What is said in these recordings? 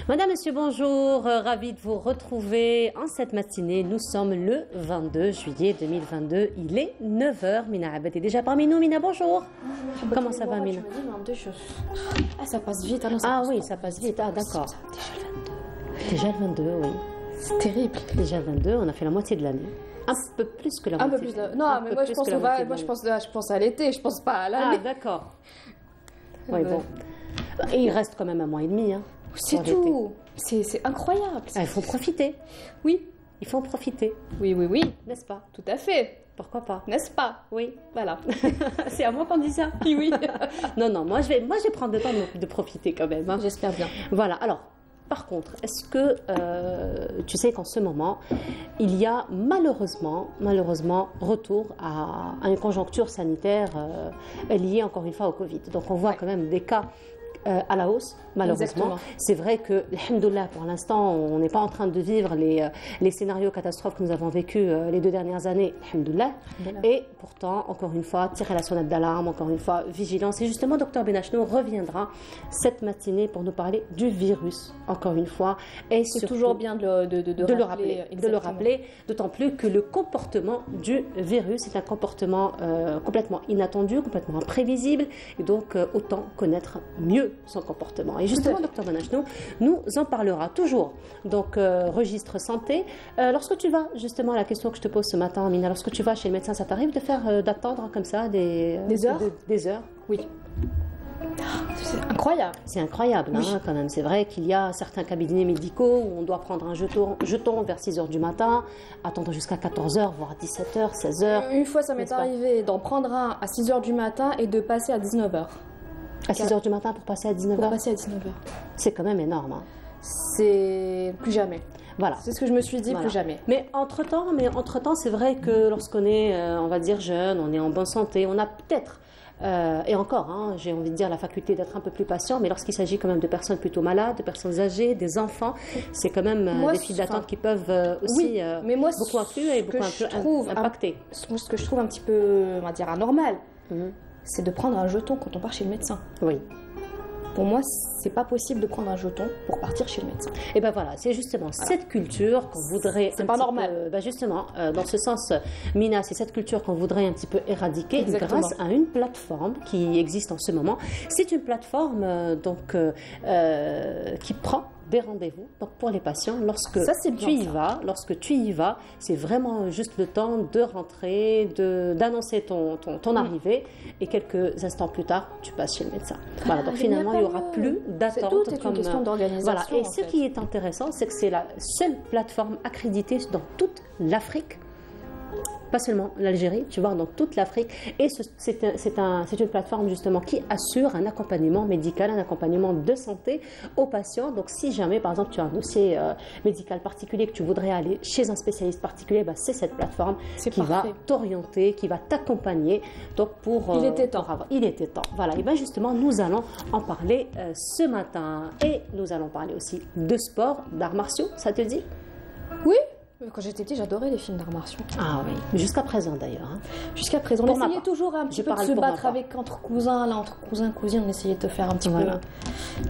Madame, monsieur, bonjour. Ravi de vous retrouver en cette matinée. Nous sommes le 22 juillet 2022. Il est 9 heures. Mina Abed est déjà parmi nous. Mina, bonjour. Comment ça va, Mina? Ah, ça passe vite. Alors ah oui, ça passe vite. Ah, d'accord. Déjà le 22, oui. C'est terrible. Déjà le 22, on a fait la moitié de l'année. Un peu plus que la moitié. Un peu plus. Non, mais moi je pense je pense à l'été, je pense pas à l'année. Ah, d'accord. Oui, bon. Et il reste quand même un mois et demi. Hein, c'est tout. C'est incroyable. Ah, il faut profiter. Oui. Il faut en profiter. Oui, oui, oui. N'est-ce pas? Tout à fait. Pourquoi pas? N'est-ce pas? Oui. Voilà. C'est à moi qu'on dit ça? Oui, oui. Non, moi je vais prendre le temps de profiter quand même. Hein. J'espère bien. Voilà, alors, par contre, est-ce que tu sais qu'en ce moment, il y a malheureusement, retour à une conjoncture sanitaire liée encore une fois au Covid. Donc on voit quand même des cas à la hausse, malheureusement. C'est vrai que, alhamdoulilah, pour l'instant, on n'est pas en train de vivre les scénarios catastrophes que nous avons vécus les 2 dernières années, alhamdoulilah. Et pourtant, encore une fois, tirer la sonnette d'alarme, encore une fois, vigilance. Et justement, Dr Benachno reviendra cette matinée pour nous parler du virus, encore une fois. Et c'est toujours bien de le rappeler. D'autant plus que le comportement du virus est un comportement complètement inattendu, complètement imprévisible. Et donc, autant connaître mieux son comportement. Et justement, Dr Benachno nous en parlera toujours. Donc, registre santé. Lorsque tu vas, justement, à la question que je te pose ce matin, Mina, lorsque tu vas chez le médecin, ça t'arrive d'attendre comme ça des heures? Des heures? Oui. C'est incroyable. C'est incroyable, oui. Hein, quand même. C'est vrai qu'il y a certains cabinets médicaux où on doit prendre un jeton vers 6 heures du matin, attendre jusqu'à 14 heures, voire 17 heures, 16 heures. Une fois, ça m'est arrivé d'en prendre un à 6 heures du matin et de passer à 19 heures. À 6 heures du matin pour passer à 19 heures? Pour passer à 19 heures. C'est quand même énorme. Hein. C'est plus jamais. Voilà. C'est ce que je me suis dit, plus jamais. Mais entre-temps, c'est vrai que lorsqu'on est, on va dire, jeune, on est en bonne santé, on a peut-être, et encore, hein, j'ai envie de dire, la faculté d'être un peu plus patient, mais lorsqu'il s'agit quand même de personnes plutôt malades, de personnes âgées, des enfants, c'est quand même des files d'attente qui peuvent aussi beaucoup influer et beaucoup impacter. Moi, ce que je trouve un petit peu, on va dire, anormal, c'est de prendre un jeton quand on part chez le médecin. Oui. Pour moi, c'est pas possible de prendre un jeton pour partir chez le médecin. Et ben voilà, c'est justement cette culture qu'on voudrait. C'est pas normal. Justement, dans ce sens, Mina, c'est cette culture qu'on voudrait un petit peu éradiquer grâce à une plateforme qui existe en ce moment. C'est une plateforme qui prend des rendez-vous donc pour les patients lorsque tu y vas, c'est vraiment juste le temps de rentrer, d'annoncer ton arrivée et quelques instants plus tard tu passes chez le médecin. Voilà, donc finalement il n'y aura plus d'attente. Tout est une question d'organisation. Voilà, et ce qui est intéressant, c'est que c'est la seule plateforme accréditée dans toute l'Afrique. Pas seulement l'Algérie, tu vois, dans toute l'Afrique. Et c'est une plateforme justement qui assure un accompagnement médical, un accompagnement de santé aux patients. Donc si jamais, par exemple, tu as un dossier médical particulier que tu voudrais aller chez un spécialiste particulier, c'est cette plateforme qui va t'orienter, qui va t'accompagner. Donc il était temps. Il était temps. Voilà, et bien justement, nous allons en parler ce matin. Et nous allons parler aussi de sport, d'arts martiaux, ça te dit? Oui. Quand j'étais petite, j'adorais les films d'arts martiaux. Ah oui, jusqu'à présent d'ailleurs. Hein. Jusqu'à présent, on essayait toujours un petit peu de se battre entre cousins, entre cousins, cousines, on essayait de faire un petit peu.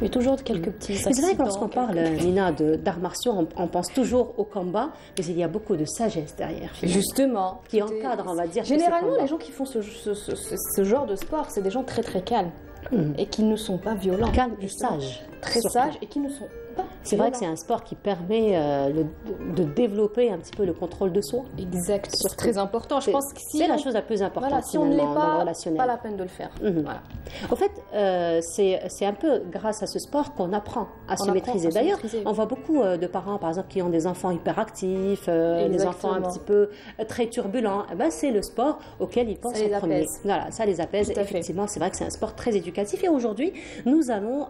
Mais toujours quelques petits accidents. C'est vrai que lorsqu'on parle, Nina, d'arts martiaux, on pense toujours au combat, mais il y a beaucoup de sagesse derrière. Justement. Qui encadre, on va dire. Généralement, les gens qui font ce genre de sport, c'est des gens très très calmes. Et qui ne sont pas violents. Calmes et sages. Très sages et qui ne sont pas C'est vrai que c'est un sport qui permet de développer un petit peu le contrôle de soi. Exact. C'est très important. Je pense que c'est la chose la plus importante. Voilà, si on ne l'est pas la peine de le faire. Voilà. En fait, c'est un peu grâce à ce sport qu'on apprend à se maîtriser. D'ailleurs, on voit beaucoup de parents, par exemple, qui ont des enfants hyperactifs, des enfants un petit peu très turbulents. C'est le sport auquel ils pensent en premier. Voilà, ça les apaise. Effectivement, c'est vrai que c'est un sport très éducatif. Et aujourd'hui, nous allons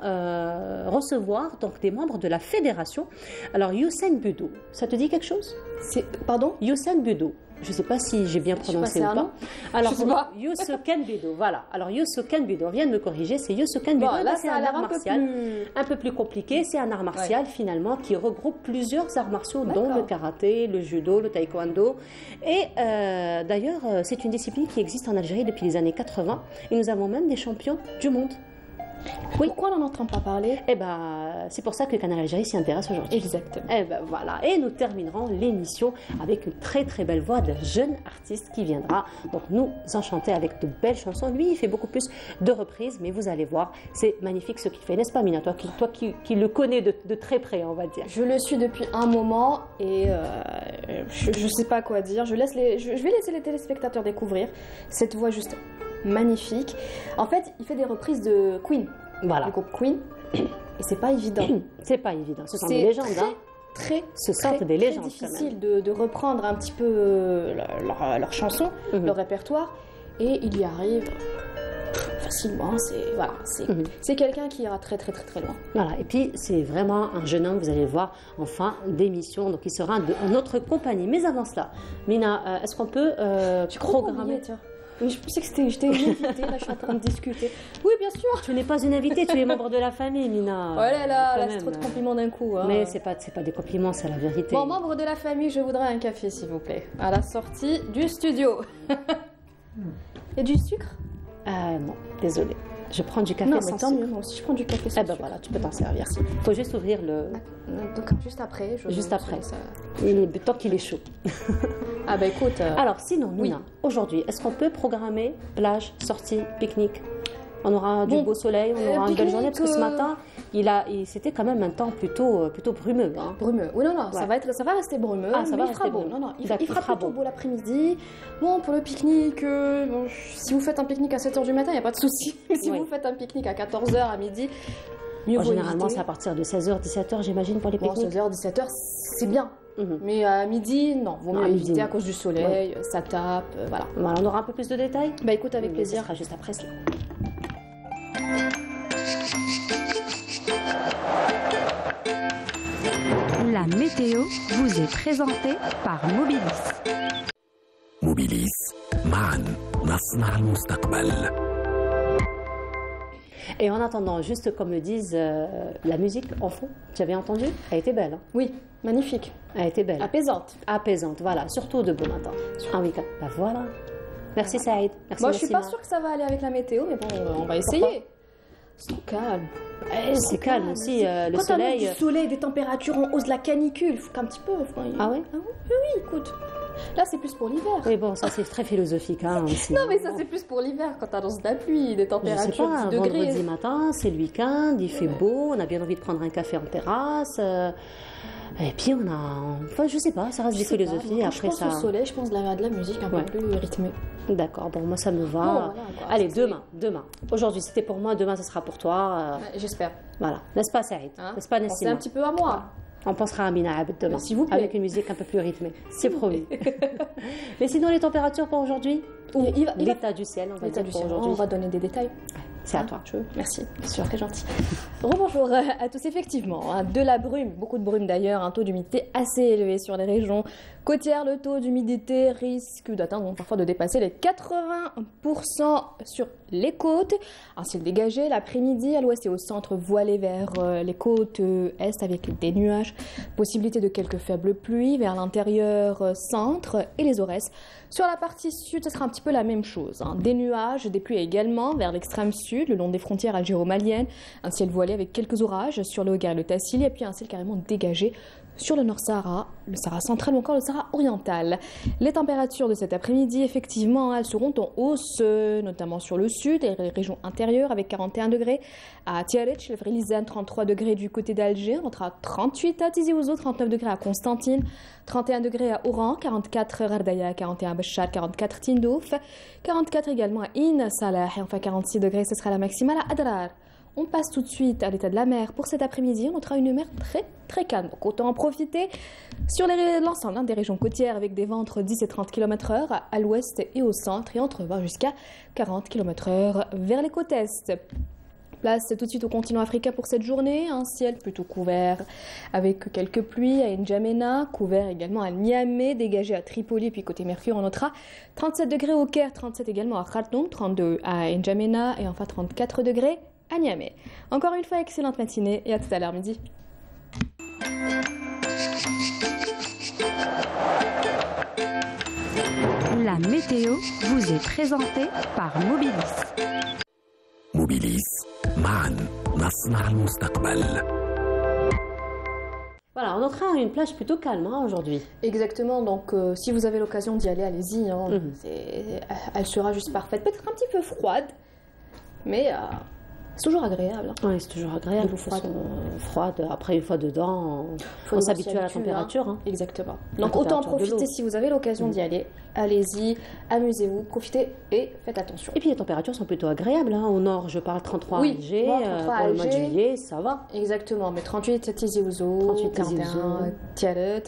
recevoir donc des membres de la fédération. Alors, Youssef Budo, ça te dit quelque chose? Pardon? Youssef Budo. Je ne sais pas si j'ai bien prononcé ou pas. Alors, Youssef Budo, voilà. Alors, Youssef Budo, on vient de me corriger, c'est Youssef Budo. C'est un art martial un peu plus compliqué. C'est un art martial, finalement, qui regroupe plusieurs arts martiaux, dont le karaté, le judo, le taekwondo. Et d'ailleurs, c'est une discipline qui existe en Algérie depuis les années 80. Et nous avons même des champions du monde. Oui. Pourquoi on n'en entend pas parler? Eh ben, c'est pour ça que Canal Algérie s'y intéresse aujourd'hui. Exactement. Eh ben voilà. Et nous terminerons l'émission avec une très très belle voix d'un jeune artiste qui viendra donc nous enchanter avec de belles chansons. Lui, il fait beaucoup plus de reprises, mais vous allez voir, c'est magnifique ce qu'il fait, n'est-ce pas, Mina? Toi qui le connais de très près, on va dire. Je le suis depuis un moment et je ne sais pas quoi dire. Je vais laisser les téléspectateurs découvrir cette voix juste magnifique. En fait, il fait des reprises de Queen. Voilà. Le groupe Queen. Et c'est pas évident. C'est pas évident. Ce sont des légendes. Très difficile de reprendre un petit peu leurs chansons, leur répertoire. Et il y arrive facilement. C'est quelqu'un qui ira très très loin. Voilà. Et puis c'est vraiment un jeune homme, vous allez le voir en fin d'émission. Donc il sera en notre compagnie. Mais avant cela, Mina, est-ce qu'on peut programmer? Oui, je pensais que j'étais une invitée, là je suis en train de discuter. Oui, bien sûr. Tu n'es pas une invitée, tu es membre de la famille, Mina. Oh là, c'est trop de compliments d'un coup. Hein. Mais c'est pas des compliments, c'est la vérité. Bon, membre de la famille, je voudrais un café, s'il vous plaît. À la sortie du studio. Et du sucre? Non, désolée. Je prends du café sans tant sucre. mieux, moi aussi je prends du café sans sucre. Voilà, tu peux t'en servir. Il faut juste ouvrir le... Donc juste après. Ça... Tant qu'il est chaud. Ah bah écoute... Alors sinon, Nina, aujourd'hui, est-ce qu'on peut programmer plage, sortie, pique-nique? On aura du beau soleil, on aura une belle journée, parce que ce matin, c'était quand même un temps plutôt brumeux. Hein. Brumeux, oui, non, ça va rester brumeux, ça va rester beau. Non, il fera plutôt beau l'après-midi. Bon, pour le pique-nique, si vous faites un pique-nique à 7h du matin, il n'y a pas de souci. Si vous faites un pique-nique à 14h, à midi, mieux vaut généralement, c'est à partir de 16h, 17h, j'imagine, pour les pique-niques. 16h, 17h, c'est bien. Mais à midi, non, vaut mieux éviter à cause du soleil, ça tape, voilà. On aura un peu plus de détails? Bah écoute, avec plaisir. Ça sera juste après cela. La météo vous est présentée par Mobilis. Mobilis, معاً نصنع المستقبل. Et en attendant, juste comme le disent, la musique en fond, tu avais entendu? Elle était belle. Hein? Oui, magnifique. Elle était belle. Apaisante, voilà. Surtout de bon matin. Un week-end. Bah voilà. Merci Saïd. Merci. Moi, je suis pas sûre que ça va aller avec la météo, mais bon, on va essayer. C'est calme. C'est calme aussi, le soleil. Quand on a du soleil, des températures en hausse de la canicule, il faut qu'un petit peu... Ah ouais? Oui, écoute. Là, c'est plus pour l'hiver. Oui, bon, ça c'est très philosophique. Hein, aussi. Non, mais ça c'est plus pour l'hiver, quand t'annonces de la pluie, des températures de 10 degrés. Vendredi matin, c'est le week-end, il fait beau, on a bien envie de prendre un café en terrasse. Et puis on a... Enfin, je sais pas, ça reste des philosophies. Après, je pense au soleil, je pense de la musique un peu plus rythmée. D'accord, bon, moi ça me va. Bon, voilà, allez, demain. Aujourd'hui c'était pour moi, demain ce sera pour toi. J'espère. Voilà, n'est-ce pas Saïd? N'est-ce pas Nessima? Pensez un petit peu à moi. On pensera à Mina Abed demain, s'il vous plaît. Avec une musique un peu plus rythmée, c'est promis. Mais sinon, les températures pour aujourd'hui? L'état du ciel, on va dire pour aujourd'hui. On va donner des détails. C'est à toi. Merci, c'est très gentil. Rebonjour à tous, effectivement. De la brume, beaucoup de brume d'ailleurs, un taux d'humidité assez élevé sur les régions côtières. Le taux d'humidité risque d'atteindre parfois de dépasser les 80% sur les côtes. Un ciel dégagé l'après-midi à l'ouest et au centre, voilé vers les côtes est avec des nuages. Possibilité de quelques faibles pluies vers l'intérieur centre et les Aurès. Sur la partie sud, ce sera un petit peu la même chose. Des nuages, des pluies également vers l'extrême sud, le long des frontières algéro-maliennes. Un ciel voilé avec quelques orages sur le Hogar et le Tassili, et puis un ciel carrément dégagé sur le Nord-Sahara, le Sahara central ou encore le Sahara oriental. Les températures de cet après-midi, effectivement, elles seront en hausse, notamment sur le sud et les régions intérieures, avec 41 degrés à Tiaret, le Vrillizane, 33 degrés du côté d'Alger, on sera 38 à Tizi Ouzou, 39 degrés à Constantine, 31 degrés à Oran, 44 à Gardaya, 41 à Béchar, 44 Tindouf, 44 également à In Salah, et enfin 46 degrés, ce sera la maximale à Adrar. On passe tout de suite à l'état de la mer. Pour cet après-midi, on aura une mer très très calme. Donc autant en profiter sur l'ensemble des régions côtières avec des vents entre 10 et 30 km/h à l'ouest et au centre et entre 20 jusqu'à 40 km/h vers les côtes est. Place tout de suite au continent africain pour cette journée. Un ciel plutôt couvert avec quelques pluies à N'Djamena, couvert également à Niamey, dégagé à Tripoli, puis côté Mercure on notera 37 degrés au Caire, 37 également à Khartoum, 32 à N'Djamena et enfin 34 degrés à Niamey. Encore une fois, excellente matinée et à tout à l'heure midi. La météo vous est présentée par Mobilis. موبيليس. معا نصنع المستقبل. Voilà, on entra à une plage plutôt calme aujourd'hui. Exactement, donc si vous avez l'occasion d'y aller, allez-y. Hein. Elle sera juste parfaite. Peut-être un petit peu froide, mais c'est toujours agréable. Hein. Oui, c'est toujours agréable. De l'eau froide. Froide. Après, une fois dedans, on s'habitue à la température. Hein. Exactement. Donc autant en profiter si vous avez l'occasion d'y aller. Allez-y, amusez-vous, profitez et faites attention. Et puis les températures sont plutôt agréables. Hein. Au nord, je parle 33 à Alger. Pour le mois de juillet, ça va. Exactement, mais 38 à Tizi Ouzou, 41 Tiaret.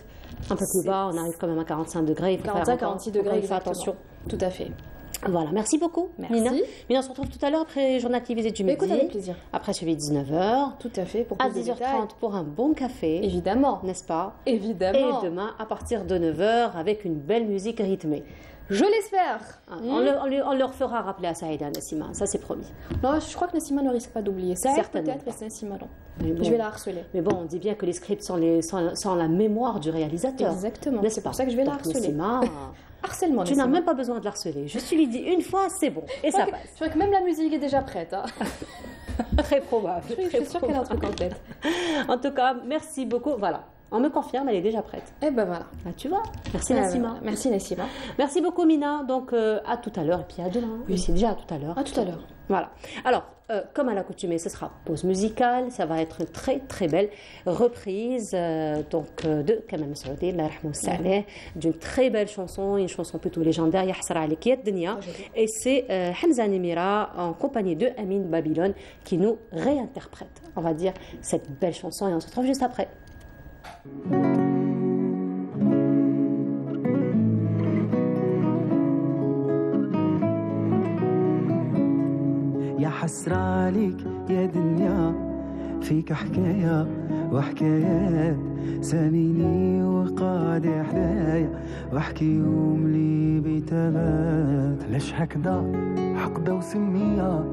Un peu plus bas, on arrive quand même à 45 degrés. Il faut 45-46 degrés, faire attention. Tout à fait. Voilà, merci beaucoup, merci. Mina. Mina, on se retrouve tout à l'heure après le journal télévisé du midi. Écoute, avec plaisir. Après, suivi de 19h. Tout à fait. Pour à 10h30 pour un bon café. Évidemment. N'est-ce pas? Évidemment. Et demain, à partir de 9h, avec une belle musique rythmée. Je l'espère. On leur fera rappeler à Saïda, Nassima. Ça, c'est promis. Non, je crois que Nassima ne risque pas d'oublier. Certainement. Peut-être, mais Nassima, non. Bon, je vais la harceler. Mais bon, on dit bien que les scripts sont la mémoire du réalisateur. Exactement. C'est pour ça que je vais la harceler. Nassima, harcèlement. Tu n'as même pas besoin de l'harceler. Je lui dis une fois, c'est bon. Et ça passe. Je crois que même la musique est déjà prête. Hein. Très probable. Je suis sûre qu'elle a un truc en tête. En tout cas, merci beaucoup. Voilà. On me confirme, elle est déjà prête. Et ben voilà. Ah, tu vois. Merci Nassima. Merci Nassima. Merci beaucoup Mina. Donc à tout à l'heure et puis à demain. Oui, c'est déjà à tout à l'heure. À tout à l'heure. Voilà. Alors, comme à l'accoutumée, ce sera pause musicale. Ça va être une très très belle reprise de Kamal Messoudi, d'une très belle chanson, une chanson plutôt légendaire, Yahsara Alik Ya Dunya. Et c'est Hamza Nemira en compagnie de Amin Babylone qui nous réinterprète, on va dire, cette belle chanson. Et on se retrouve juste après. يا حسرة عليك يا دنيا فيك حكاية وحكايات ساميني وقاعد حدايا واحكي يوم لي بيتبات علاش هكذا حقدة وسمية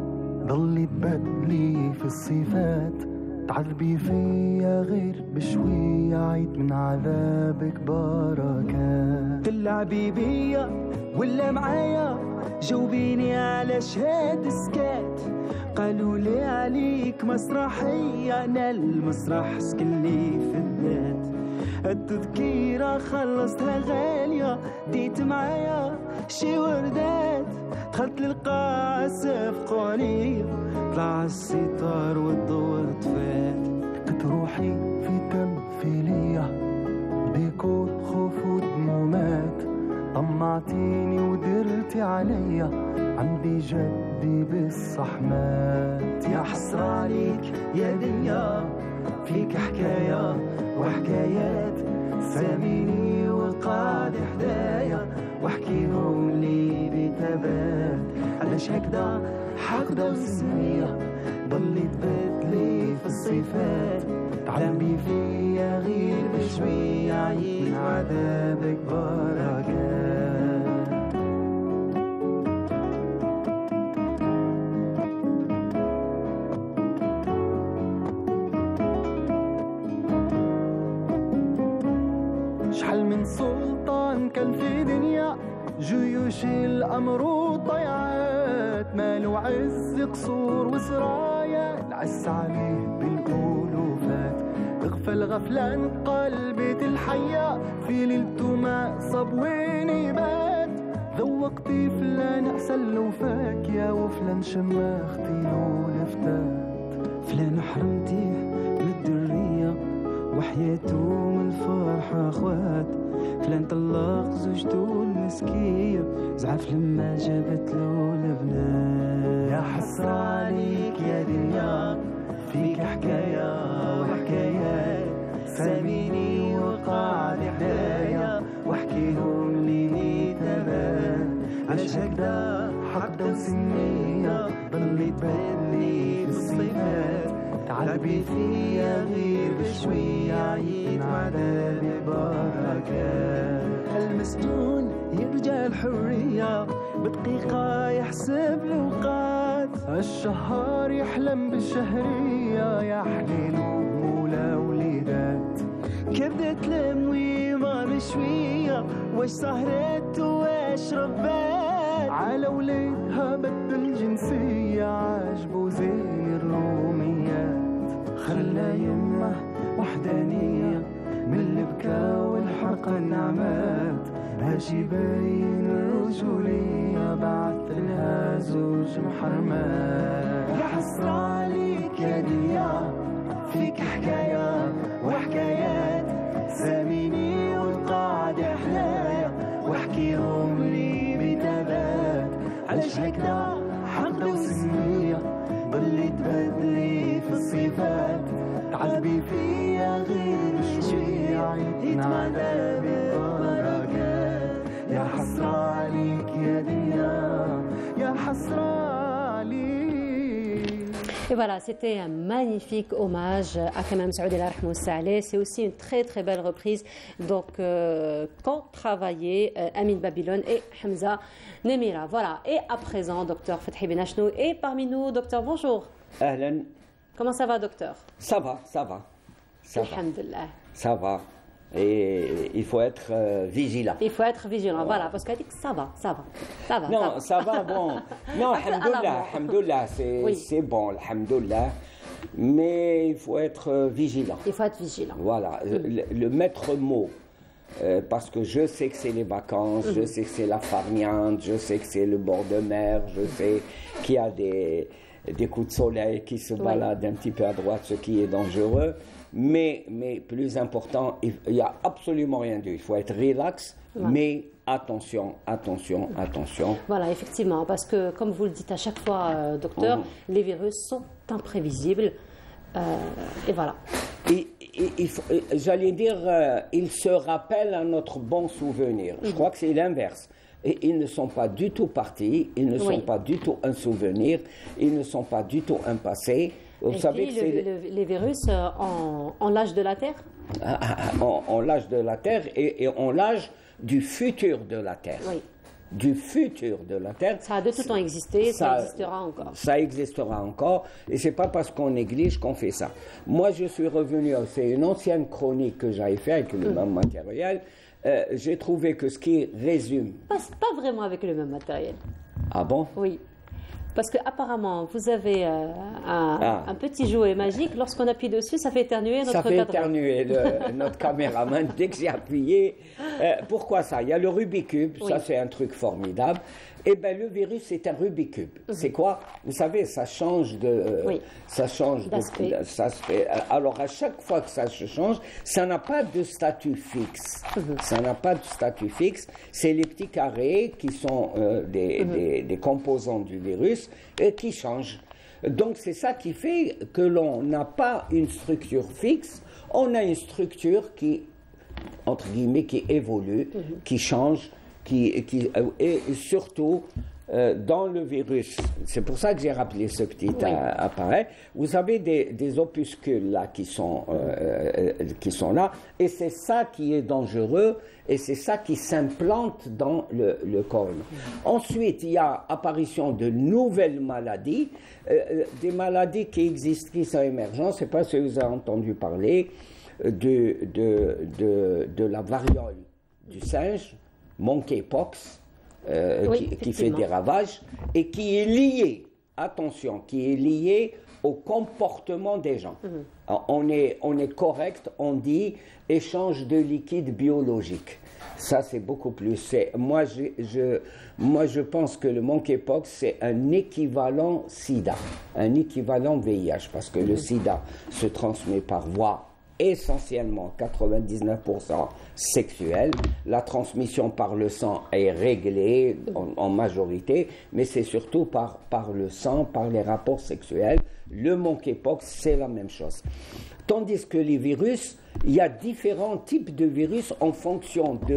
ضلي تبدلي في الصفات تعذبي فيا غير بشوية عيد من عذابك بركات تلعبي بيا ولا معايا جاوبيني على شهاد سكات قالوا لي عليك مسرحية أنا المسرح سكنلي في الذات التذكيرة خلصتها غالية ديت معايا شي وردات دخلت للقاعة صفقوا عليا طلع الستار والضوء طفات لقيت روحي في تمثيلية ديكور خوف ودمومات طمعتيني ودرتي عليا عندي جدي بالصحمات يا حسرة عليك يا دنيا فيك حكاية وحكايات ساميني وقاعد حدايا واحكيهم لي بتبات علاش هكذا حقدة وسمية ضلي تبدلي في الصفات تعلمي فيا غير بشوية عيد عذابك بركات شحال من سلطان كان في دنيا جيوش الأمر وطيعات مالو عز قصور وسرايا العز عليه بالألوفات اغفل غفلان قلبي الحياة في ليلته ما صب وين بات ذوقتي فلان أحسن لو فاك يا وفلان شماختي له لفتات فلان حرمتيه من الدرية وحياته من الفرحة اخوات فلان طلق زوجته المسكية زعف لما جابت له البنات يا حسرة عليك يا دنيا فيك حكاية وحكايات ساميني وقاعد حدايا واحكيهم لي تمام علاش هكذا حقدة وسمية ضلي تبدلي في الصفات تعبي فيا غير بشوية عيد عذابي بركات المسجون يرجع الحرية بدقيقة يحسب الأوقات الشهر يحلم بالشهرية يا حليل ومولى وليدات كبدت المويمة بشوية واش سهرت واش ربات على ولادها بدل جنسية عاجبو زين الروميات خلى يمه وحدانية من البكا والحرقة النعمات باش يبين الرجولية بعث لها زوج محرمات يا حسرة عليك يا دنيا فيك حكاية وحكايات ساميني والقاعدة حلايا واحكيهم لي بتبات علاش هكذا حقدة وسمية ضلي تبدلي في الصفات تعذبي فيا غير شوية يتمادى بالبركات يا حسرة عليك يا دنيا يا حسرة عليك. Et voilà, c'était un magnifique hommage à Kamam Saoudi Allah rahmou Saleh. C'est aussi une très très belle reprise. Donc, qu'ont travaillé Amin Babylone et Hamza Nemira. Voilà. Et à présent, docteur Fethi Benachnou est parmi nous. Docteur, bonjour. Ahlan. Comment ça va, docteur? Ça va, ça va. Ça va. Alhamdulillah. Ça va. Et il faut être vigilant. Il faut être vigilant, voilà, parce qu'elle dit que ça va, ça va, ça va. Non, ça va, bon. Non, alhamdoulilah, c'est bon, alhamdoulilah. Mais il faut être vigilant. Il faut être vigilant. Voilà, le maître mot. Parce que je sais que c'est les vacances, je sais que c'est la farniente, je sais que c'est le bord de mer, je sais qu'il y a des coups de soleil qui se baladent un petit peu à droite, ce qui est dangereux. Mais plus important, il n'y a absolument rien de. Il faut être relax, mais attention. Voilà, effectivement, parce que comme vous le dites à chaque fois, docteur, les virus sont imprévisibles. Et voilà. J'allais dire, ils se rappellent à notre bon souvenir. Je crois que c'est l'inverse. Et ils ne sont pas du tout partis, ils ne sont pas du tout un souvenir, ils ne sont pas du tout un passé. Vous savez que les virus en l'âge de la Terre. En l'âge de la Terre et en l'âge du futur de la Terre. Oui. Du futur de la Terre. Ça a de tout temps existé, ça existera encore. Ça existera encore, et c'est pas parce qu'on néglige qu'on fait ça. Moi, je suis revenu, c'est une ancienne chronique que j'avais fait avec le même matériel. J'ai trouvé que ce qui résume... Pas vraiment avec le même matériel. Ah bon? Oui. Parce qu'apparemment, vous avez un petit jouet magique. Lorsqu'on appuie dessus, ça fait éternuer notre cadran. Ça fait éternuer notre caméraman dès que j'ai appuyé. Pourquoi ça? Il y a le Rubik's Cube, ça c'est un truc formidable. Eh bien, le virus, c'est un Rubik's Cube. C'est quoi? Vous savez, ça change de... ça change d'aspect. Alors, à chaque fois que ça se change, ça n'a pas de statut fixe. Ça n'a pas de statut fixe. C'est les petits carrés qui sont des composants du virus qui changent. Donc, c'est ça qui fait que l'on n'a pas une structure fixe. On a une structure qui, entre guillemets, qui évolue, qui change, et surtout dans le virus. C'est pour ça que j'ai rappelé ce petit appareil. Vous avez des opuscules là qui sont là, et c'est ça qui est dangereux, et c'est ça qui s'implante dans le corps. Ensuite, il y a apparition de nouvelles maladies, des maladies qui existent, qui sont émergentes. Je ne sais pas si vous avez entendu parler de la variole du singe, monkeypox, qui fait des ravages et qui est lié, attention, qui est lié au comportement des gens. On est correct, on dit échange de liquide biologique. Ça, c'est beaucoup plus. Moi, je pense que le monkeypox, c'est un équivalent SIDA, un équivalent VIH, parce que le SIDA se transmet par voie essentiellement 99% sexuelle. La transmission par le sang est réglée en majorité, mais c'est surtout par le sang, par les rapports sexuels. Le monkeypox, c'est la même chose. Tandis que les virus, il y a différents types de virus en fonction de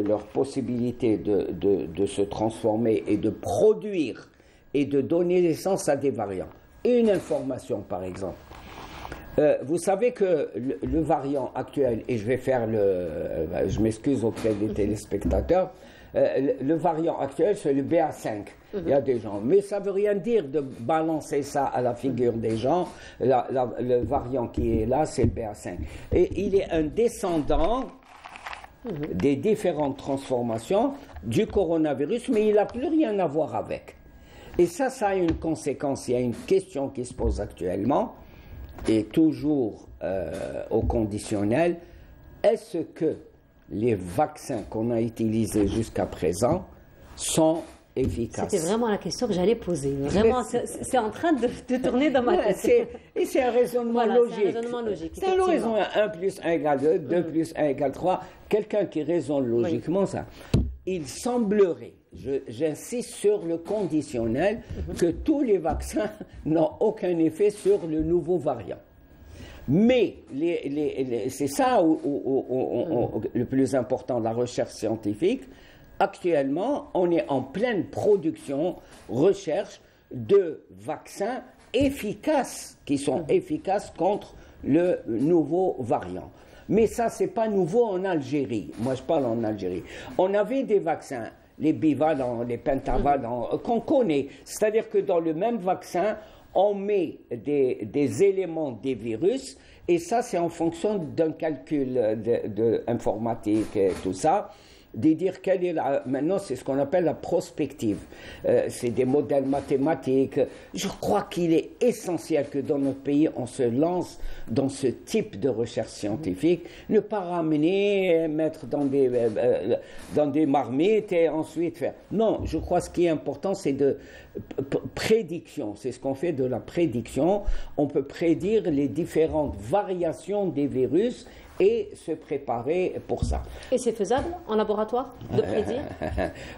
leur possibilité de se transformer et de produire et de donner naissance à des variants. Une information, par exemple. Vous savez que le variant actuel, et je vais faire je m'excuse auprès des téléspectateurs, le variant actuel, c'est le BA5. Il y a des gens, mais ça ne veut rien dire de balancer ça à la figure des gens. Le variant qui est là, c'est le BA5. Et il est un descendant des différentes transformations du coronavirus, mais il n'a plus rien à voir avec. Et ça a une conséquence. Il y a une question qui se pose actuellement, et toujours au conditionnel. Est-ce que les vaccins qu'on a utilisés jusqu'à présent sont efficaces? C'était vraiment la question que j'allais poser. Vraiment, c'est en train de tourner dans ma tête. Et c'est un raisonnement logique. C'est un raisonnement logique. C'est un raisonnement 1 plus 1 égale 2, 2 plus 1 égale 3. Quelqu'un qui raisonne logiquement ça. Il semblerait, j'insiste sur le conditionnel, que tous les vaccins n'ont aucun effet sur le nouveau variant. Mais c'est ça le plus important de la recherche scientifique. Actuellement, on est en pleine production, recherche de vaccins efficaces, qui sont efficaces contre le nouveau variant. Mais ça, c'est pas nouveau en Algérie. Moi, je parle en Algérie. On avait des vaccins, les bivalents, les pentavalents, qu'on connaît. C'est-à-dire que dans le même vaccin, on met des éléments des virus, et ça, c'est en fonction d'un calcul informatique et tout ça, de dire quelle est maintenant, c'est ce qu'on appelle la prospective. C'est des modèles mathématiques. Je crois qu'il est essentiel que dans notre pays, on se lance dans ce type de recherche scientifique. Ne pas ramener, mettre dans des marmites et ensuite faire. Non, je crois que ce qui est important, c'est de prédiction. C'est ce qu'on fait de la prédiction. On peut prédire les différentes variations des virus et se préparer pour ça. Et c'est faisable en laboratoire de prédire?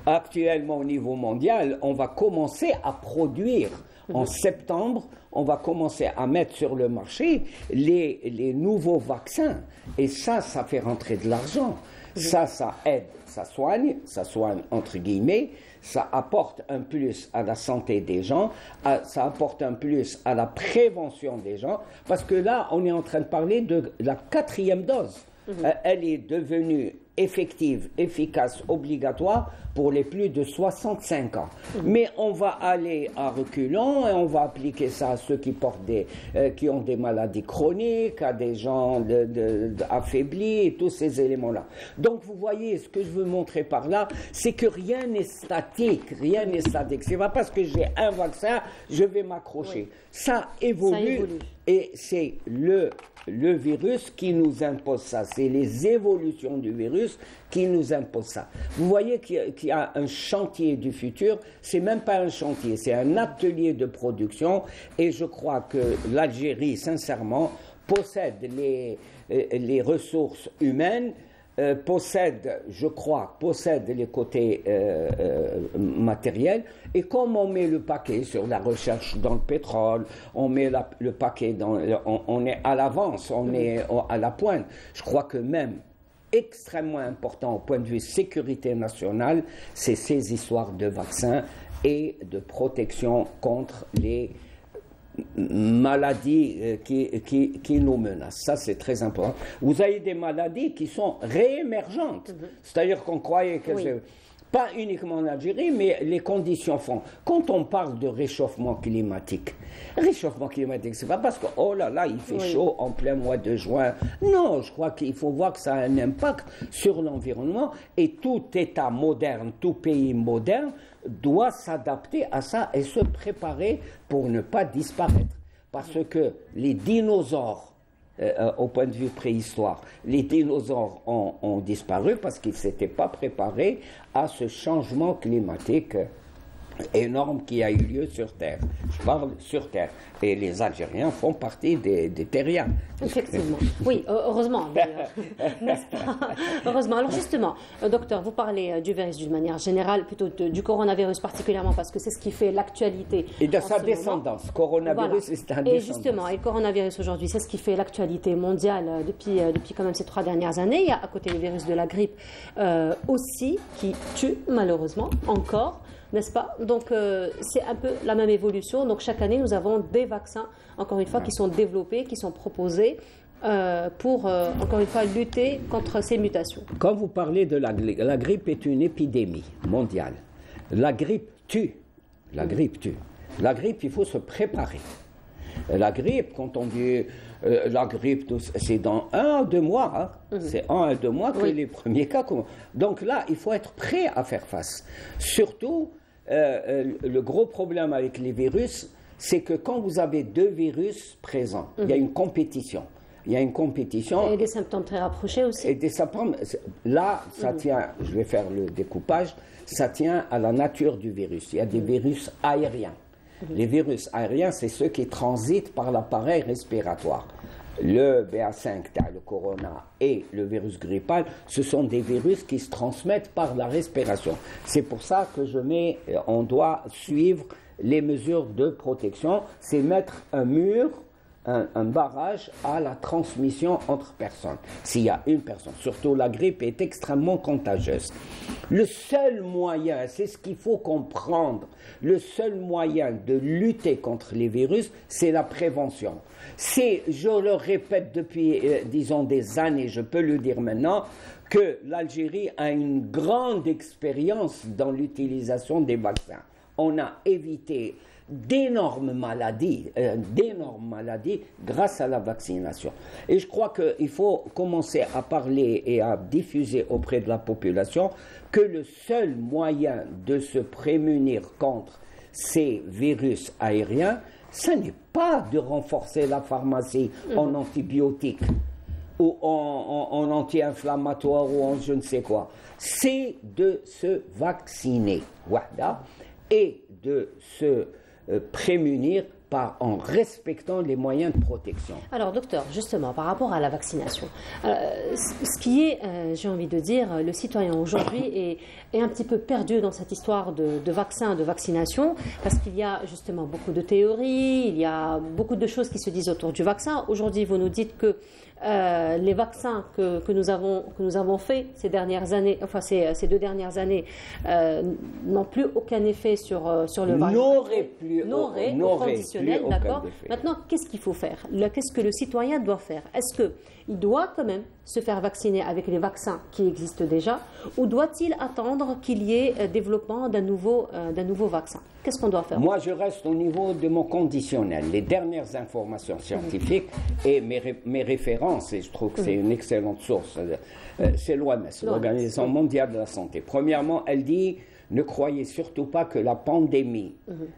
Actuellement, au niveau mondial, on va commencer à produire. En septembre, on va commencer à mettre sur le marché les nouveaux vaccins. Et ça fait rentrer de l'argent. Ça aide, ça soigne entre guillemets, ça apporte un plus à la santé des gens, ça apporte un plus à la prévention des gens, parce que là, on est en train de parler de la 4e dose. Elle est devenue effective, efficace, obligatoire pour les plus de 65 ans. Mais on va aller à reculons et on va appliquer ça à ceux qui ont des maladies chroniques, à des gens affaiblis et tous ces éléments-là. Donc vous voyez, ce que je veux montrer par là, c'est que rien n'est statique, rien n'est statique. C'est pas parce que j'ai un vaccin, je vais m'accrocher. Oui. Ça évolue et c'est le virus qui nous impose ça. C'est les évolutions du virus qui nous imposent ça. Vous voyez qu'il y a un chantier du futur. C'est même pas un chantier, c'est un atelier de production. Et je crois que l'Algérie, sincèrement, possède les ressources humaines, possède les côtés matériels, et comme on met le paquet sur la recherche dans le pétrole, on met le paquet on est à l'avance, on est à la pointe. Je crois que même extrêmement important au point de vue sécurité nationale, c'est ces histoires de vaccins et de protection contre les maladies qui nous menacent. Ça, c'est très important. Vous avez des maladies qui sont réémergentes. C'est-à-dire qu'on croyait que c'est pas uniquement en Algérie, mais les conditions font. Quand on parle de réchauffement climatique, c'est pas parce que, oh là là, il fait chaud en plein mois de juin. Non, je crois qu'il faut voir que ça a un impact sur l'environnement, et tout État moderne, tout pays moderne doit s'adapter à ça et se préparer pour ne pas disparaître. Parce que les dinosaures, au point de vue préhistoire, les dinosaures ont disparu parce qu'ils ne s'étaient pas préparés à ce changement climatique énorme qui a eu lieu sur Terre. Je parle sur Terre. Et les Algériens font partie des terriens. Effectivement. Oui, heureusement. N'est-ce pas? Heureusement. Alors justement, docteur, vous parlez du virus d'une manière générale, plutôt du coronavirus particulièrement, parce que c'est ce qui fait l'actualité. Et de sa descendance. Coronavirus, voilà. C'est un descendance. Et justement, et le coronavirus aujourd'hui, c'est ce qui fait l'actualité mondiale depuis quand même ces 3 dernières années. Il y a à côté le virus de la grippe aussi, qui tue malheureusement encore. N'est-ce pas? Donc, c'est un peu la même évolution. Donc, chaque année, nous avons des vaccins, encore une fois, qui sont développés, qui sont proposés pour, encore une fois, lutter contre ces mutations. Quand vous parlez de la grippe est une épidémie mondiale. La grippe tue. La grippe, il faut se préparer. La grippe, quand on dit la grippe, c'est dans 1 à 2 mois. Hein. C'est 1 à 2 mois que les premiers cas commencent. Donc là, il faut être prêt à faire face. Surtout, le gros problème avec les virus, c'est que quand vous avez 2 virus présents, il y a une compétition. Il y a une compétition. Et des symptômes très rapprochés aussi. Et des symptômes. Là, ça tient, je vais faire le découpage, ça tient à la nature du virus. Il y a des virus aériens. Les virus aériens, c'est ceux qui transitent par l'appareil respiratoire. Le BA5, le corona et le virus grippal, ce sont des virus qui se transmettent par la respiration. C'est pour ça que on doit suivre les mesures de protection, c'est mettre un mur, un barrage à la transmission entre personnes. S'il y a une personne, surtout la grippe est extrêmement contagieuse. Le seul moyen, c'est ce qu'il faut comprendre, le seul moyen de lutter contre les virus, c'est la prévention. Je le répète depuis, disons, des années, je peux le dire maintenant, que l'Algérie a une grande expérience dans l'utilisation des vaccins. On a évité d'énormes maladies grâce à la vaccination. Et je crois qu'il faut commencer à parler et à diffuser auprès de la population que le seul moyen de se prémunir contre ces virus aériens, ce n'est pas de renforcer la pharmacie en antibiotiques ou en anti-inflammatoires ou en je ne sais quoi. C'est de se vacciner. Voilà. Et de se prémunir en respectant les moyens de protection. Alors, docteur, justement, par rapport à la vaccination, ce qui est, j'ai envie de dire, le citoyen aujourd'hui est un petit peu perdu dans cette histoire de vaccin, de vaccination, parce qu'il y a justement beaucoup de théories, il y a beaucoup de choses qui se disent autour du vaccin. Aujourd'hui, vous nous dites que les vaccins que nous avons faits ces dernières années, enfin ces 2 dernières années, n'ont plus aucun effet sur le variant. N'auraient au conditionnel, d'accord. Maintenant, qu'est-ce qu'il faut faire? Qu'est-ce que le citoyen doit faire? Est-ce qu'il doit quand même se faire vacciner avec les vaccins qui existent déjà, ou doit-il attendre qu'il y ait développement d'un nouveau vaccin? Qu'est-ce qu'on doit faire? Moi, je reste au niveau de mon conditionnel. Les dernières informations scientifiques et mes références, et je trouve que c'est une excellente source, c'est l'OMS, l'Organisation mondiale de la santé. Premièrement, elle dit: ne croyez surtout pas que la pandémie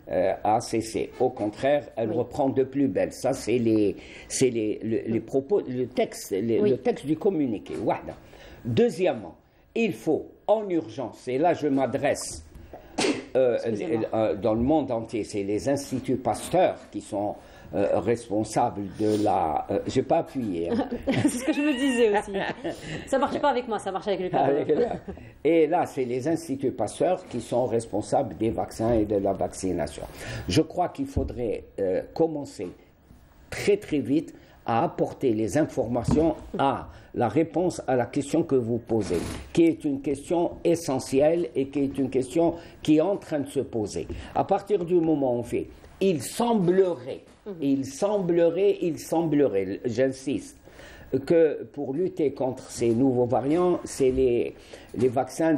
a cessé. Au contraire, elle reprend de plus belle. Ça, c'est les propos, le texte du communiqué. Voilà. Deuxièmement, il faut en urgence, et là je m'adresse dans le monde entier, c'est les instituts Pasteur qui sont responsables de la... j'ai pas appuyé. Hein. C'est ce que je me disais aussi. Ça marche pas avec moi, ça marche avec les parents. Et là, c'est les instituts Pasteur qui sont responsables des vaccins et de la vaccination. Je crois qu'il faudrait commencer très très vite à apporter les informations à la réponse à la question que vous posez, qui est une question essentielle et qui est une question qui est en train de se poser. À partir du moment où on fait, il semblerait, j'insiste, que pour lutter contre ces nouveaux variants, c'est les vaccins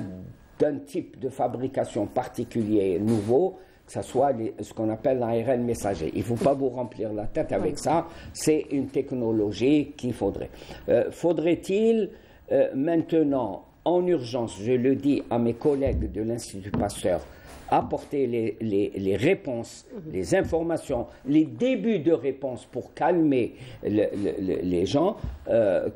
d'un type de fabrication particulier nouveau, que ce soit ce qu'on appelle l'ARN messager. Il ne faut pas vous remplir la tête avec ça, c'est une technologie qu'il faudrait. Faudrait-il maintenant, en urgence, je le dis à mes collègues de l'Institut Pasteur, apporter les réponses, les informations, les débuts de réponses pour calmer les gens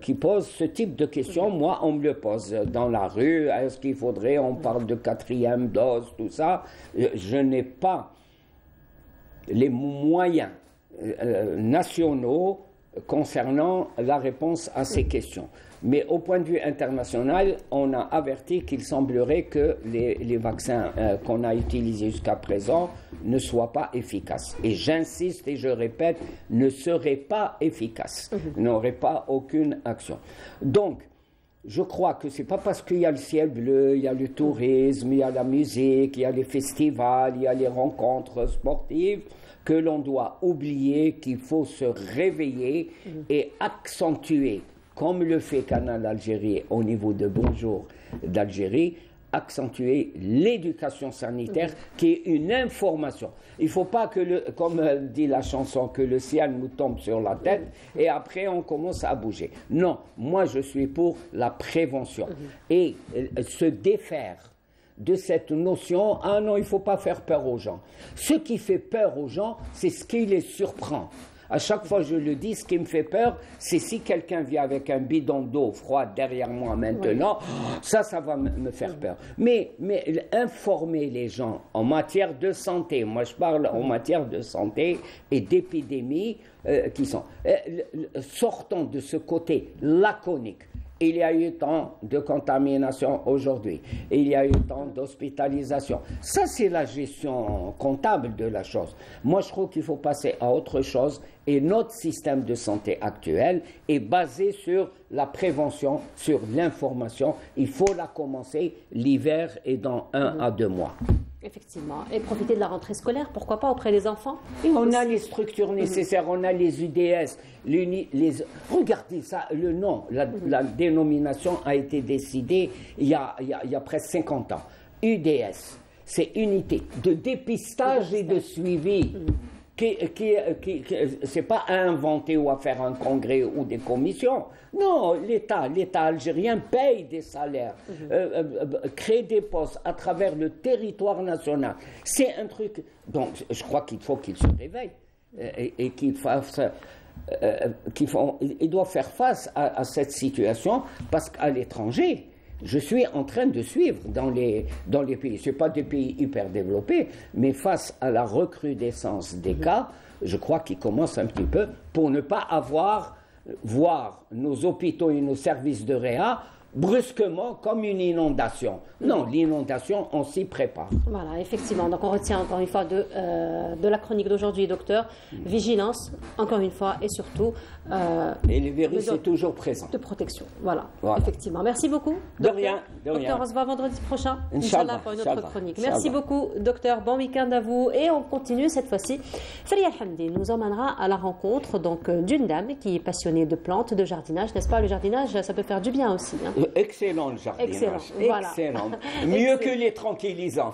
qui posent ce type de questions. Moi, on me le pose dans la rue. Est-ce qu'il faudrait, on parle de 4e dose, tout ça. Je n'ai pas les moyens nationaux concernant la réponse à ces questions. Mais au point de vue international, on a averti qu'il semblerait que les vaccins qu'on a utilisés jusqu'à présent ne soient pas efficaces. Et j'insiste et je répète, ne seraient pas efficaces, n'auraient pas aucune action. Donc, je crois que c'est pas parce qu'il y a le ciel bleu, il y a le tourisme, il y a la musique, il y a les festivals, il y a les rencontres sportives, que l'on doit oublier qu'il faut se réveiller et accentuer, comme le fait Canal Algérie au niveau de Bonjour d'Algérie, accentuer l'éducation sanitaire qui est une information. Il ne faut pas que, comme dit la chanson, que le ciel nous tombe sur la tête et après on commence à bouger. Non, moi je suis pour la prévention et se défaire de cette notion, ah non, il ne faut pas faire peur aux gens. Ce qui fait peur aux gens, c'est ce qui les surprend. À chaque fois, je le dis, ce qui me fait peur, c'est si quelqu'un vient avec un bidon d'eau froide derrière moi maintenant, ça va me faire peur. Mais informer les gens en matière de santé, moi je parle en matière de santé et d'épidémie qui sont... sortons de ce côté laconique. Il y a eu tant de contamination aujourd'hui. Il y a eu tant d'hospitalisation. Ça, c'est la gestion comptable de la chose. Moi, je trouve qu'il faut passer à autre chose. Et notre système de santé actuel est basé sur la prévention, sur l'information. Il faut la commencer. L'hiver est dans 1 à 2 mois. Effectivement. Et profiter de la rentrée scolaire, pourquoi pas, auprès des enfants? Et on a les structures nécessaires, on a les UDS. Regardez ça, le nom, la dénomination a été décidée il y a presque 50 ans. UDS, c'est unité de dépistage et de suivi. C'est pas à inventer ou à faire un congrès ou des commissions. Non, l'État algérien paye des salaires, crée des postes à travers le territoire national. C'est un truc. Donc, je crois qu'il faut qu'ils se réveillent et qu'ils fassent. Ils doivent faire face à cette situation parce qu'à l'étranger, je suis en train de suivre dans les pays, ce n'est pas des pays hyper développés, mais face à la recrudescence des cas, je crois qu'ils commencent un petit peu pour ne pas voir nos hôpitaux et nos services de réa brusquement comme une inondation. Non, l'inondation, on s'y prépare. Voilà, effectivement. Donc on retient encore une fois de la chronique d'aujourd'hui, docteur, vigilance, encore une fois, et surtout... et le virus est toujours présent. De protection, voilà. Effectivement. Merci beaucoup. De rien. Docteur, on se voit vendredi prochain, Inch'Allah, pour une autre chronique. Merci beaucoup, docteur. Bon week-end à vous. Et on continue cette fois-ci. Faria Hamdi nous emmènera à la rencontre d'une dame qui est passionnée de plantes, de jardinage, n'est-ce pas? Le jardinage, ça peut faire du bien aussi. Hein. Excellent le jardinage. Excellent. Voilà. Mieux que les tranquillisants.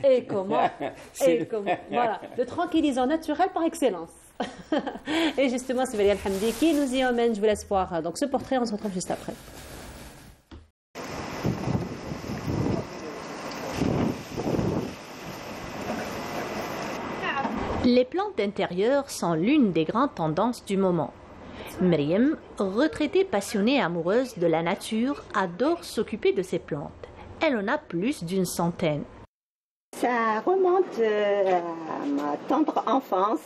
Et comment Voilà, le tranquillisant naturel par excellence. Et justement, c'est Faria Hamdi qui nous y emmène. Je vous laisse voir donc ce portrait. On se retrouve juste après. Les plantes d'intérieur sont l'une des grandes tendances du moment. Myriam, retraitée passionnée amoureuse de la nature, adore s'occuper de ces plantes. Elle en a plus d'une centaine. Ça remonte à ma tendre enfance.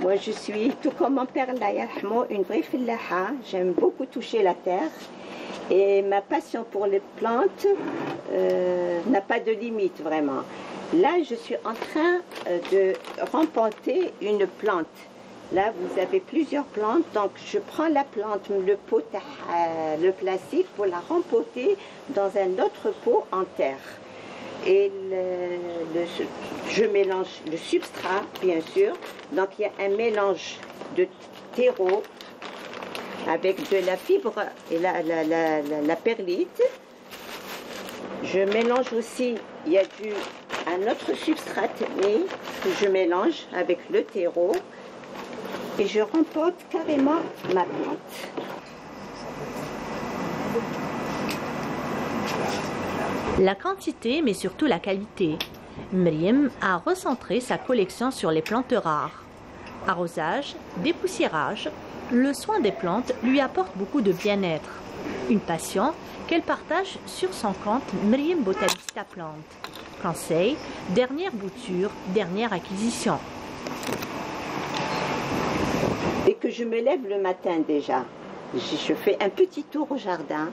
Moi, je suis, tout comme mon père, une vraie fillaha. J'aime beaucoup toucher la terre. Et ma passion pour les plantes n'a pas de limite, vraiment. Là, je suis en train de rempoter une plante. Là, vous avez plusieurs plantes, donc je prends la plante, le pot, le plastique, pour la rempoter dans un autre pot en terre. Et je mélange le substrat, bien sûr. Donc, il y a un mélange de terreau avec de la fibre et la perlite. Je mélange aussi, il y a un autre substrat que je mélange avec le terreau. Et je rempote carrément ma plante. La quantité, mais surtout la qualité. Myriam a recentré sa collection sur les plantes rares. Arrosage, dépoussiérage, le soin des plantes lui apporte beaucoup de bien-être. Une passion qu'elle partage sur son compte Myriam Botanista Plante. Conseil, dernière bouture, dernière acquisition. Dès que je me lève le matin déjà, je fais un petit tour au jardin.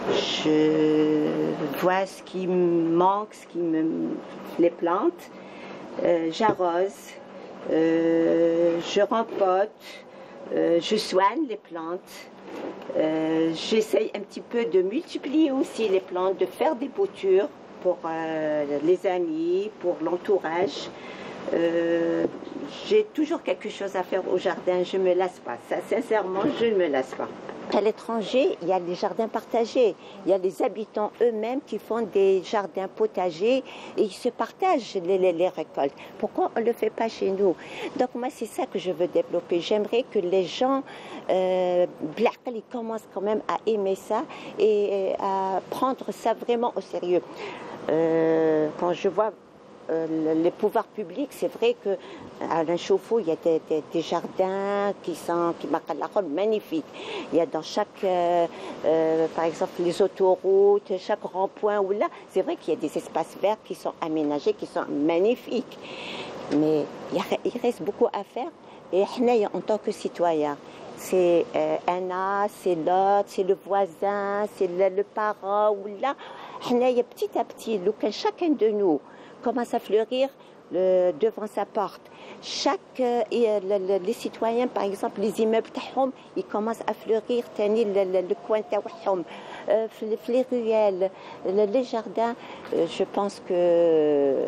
Je vois ce qui me manque, les plantes. J'arrose, je rempote, je soigne les plantes. J'essaye un petit peu de multiplier aussi les plantes, de faire des boutures pour les amis, pour l'entourage. J'ai toujours quelque chose à faire au jardin, je ne me lasse pas. Ça, sincèrement, je ne me lasse pas. À l'étranger, il y a les jardins partagés. Il y a les habitants eux-mêmes qui font des jardins potagers et ils se partagent les récoltes. Pourquoi on ne le fait pas chez nous? Donc moi, c'est ça que je veux développer. J'aimerais que les gens, ils commencent quand même à aimer ça et à prendre ça vraiment au sérieux. Quand je vois les pouvoirs publics, c'est vrai qu'à l'Inchauffour, il y a des jardins qui m'appellent magnifiques. Il y a dans chaque, par exemple, les autoroutes, chaque rond-point ou là, c'est vrai qu'il y a des espaces verts qui sont aménagés, qui sont magnifiques. Mais il reste beaucoup à faire. Et en tant que citoyen, c'est Anna, c'est l'autre, c'est le voisin, c'est le parent ou là. Petit à petit, chacun de nous commence à fleurir devant sa porte. Les citoyens, par exemple, les immeubles, ils commencent à fleurir, le coin les ruelles, les jardins. Je pense que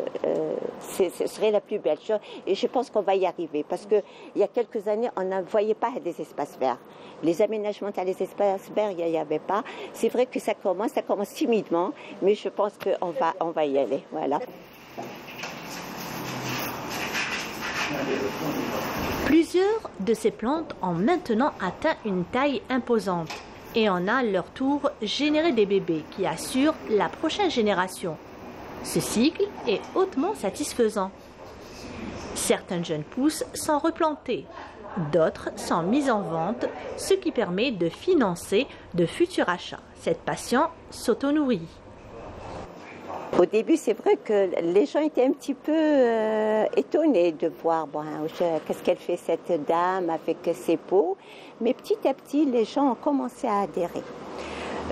ce serait la plus belle chose et je pense qu'on va y arriver parce qu'il y a quelques années, on ne voyait pas des espaces verts. Les aménagements à les espaces verts, il n'y avait pas. C'est vrai que ça commence timidement, mais je pense qu'on va y aller. Voilà. Plusieurs de ces plantes ont maintenant atteint une taille imposante et ont à leur tour généré des bébés qui assurent la prochaine génération. Ce cycle est hautement satisfaisant. Certaines jeunes pousses sont replantées, d'autres sont mises en vente, ce qui permet de financer de futurs achats. Cette passion s'auto-nourrit. Au début, c'est vrai que les gens étaient un petit peu étonnés de voir qu'est-ce qu'elle fait cette dame avec ses pots. Mais petit à petit, les gens ont commencé à adhérer.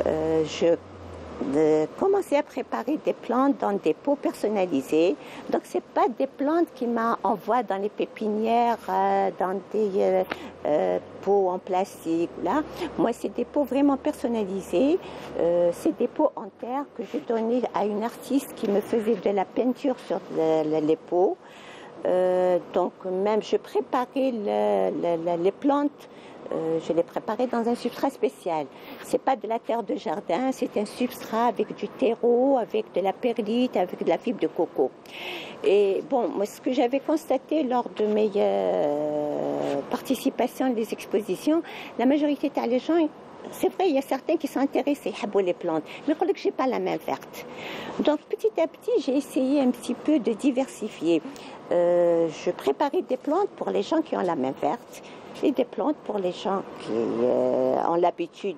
Je commençais à préparer des plantes dans des pots personnalisés. Donc, ce n'est pas des plantes qui m'envoient dans les pépinières, dans des pots en plastique. Là. Moi, c'est des pots vraiment personnalisés. C'est des pots en terre que j'ai donnés à une artiste qui me faisait de la peinture sur les pots. Donc, même, je préparais les plantes. Je l'ai préparé dans un substrat spécial. C'est pas de la terre de jardin, c'est un substrat avec du terreau, avec de la perlite, avec de la fibre de coco. Et bon, moi, ce que j'avais constaté lors de mes participations des expositions, la majorité des gens, c'est vrai, il y a certains qui sont intéressés à les plantes, mais je crois que j'ai pas la main verte. Donc petit à petit, j'ai essayé un petit peu de diversifier. Je préparais des plantes pour les gens qui ont la main verte. Et des plantes pour les gens qui ont l'habitude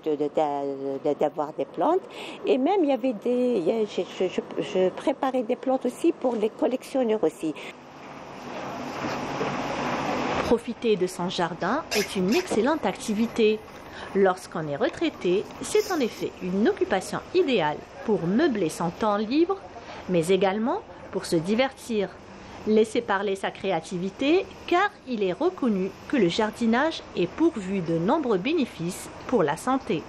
d'avoir des plantes. Et même, il y avait je préparais des plantes aussi pour les collectionneurs aussi. Profiter de son jardin est une excellente activité. Lorsqu'on est retraité, c'est en effet une occupation idéale pour meubler son temps libre, mais également pour se divertir. Laissez parler sa créativité, car il est reconnu que le jardinage est pourvu de nombreux bénéfices pour la santé.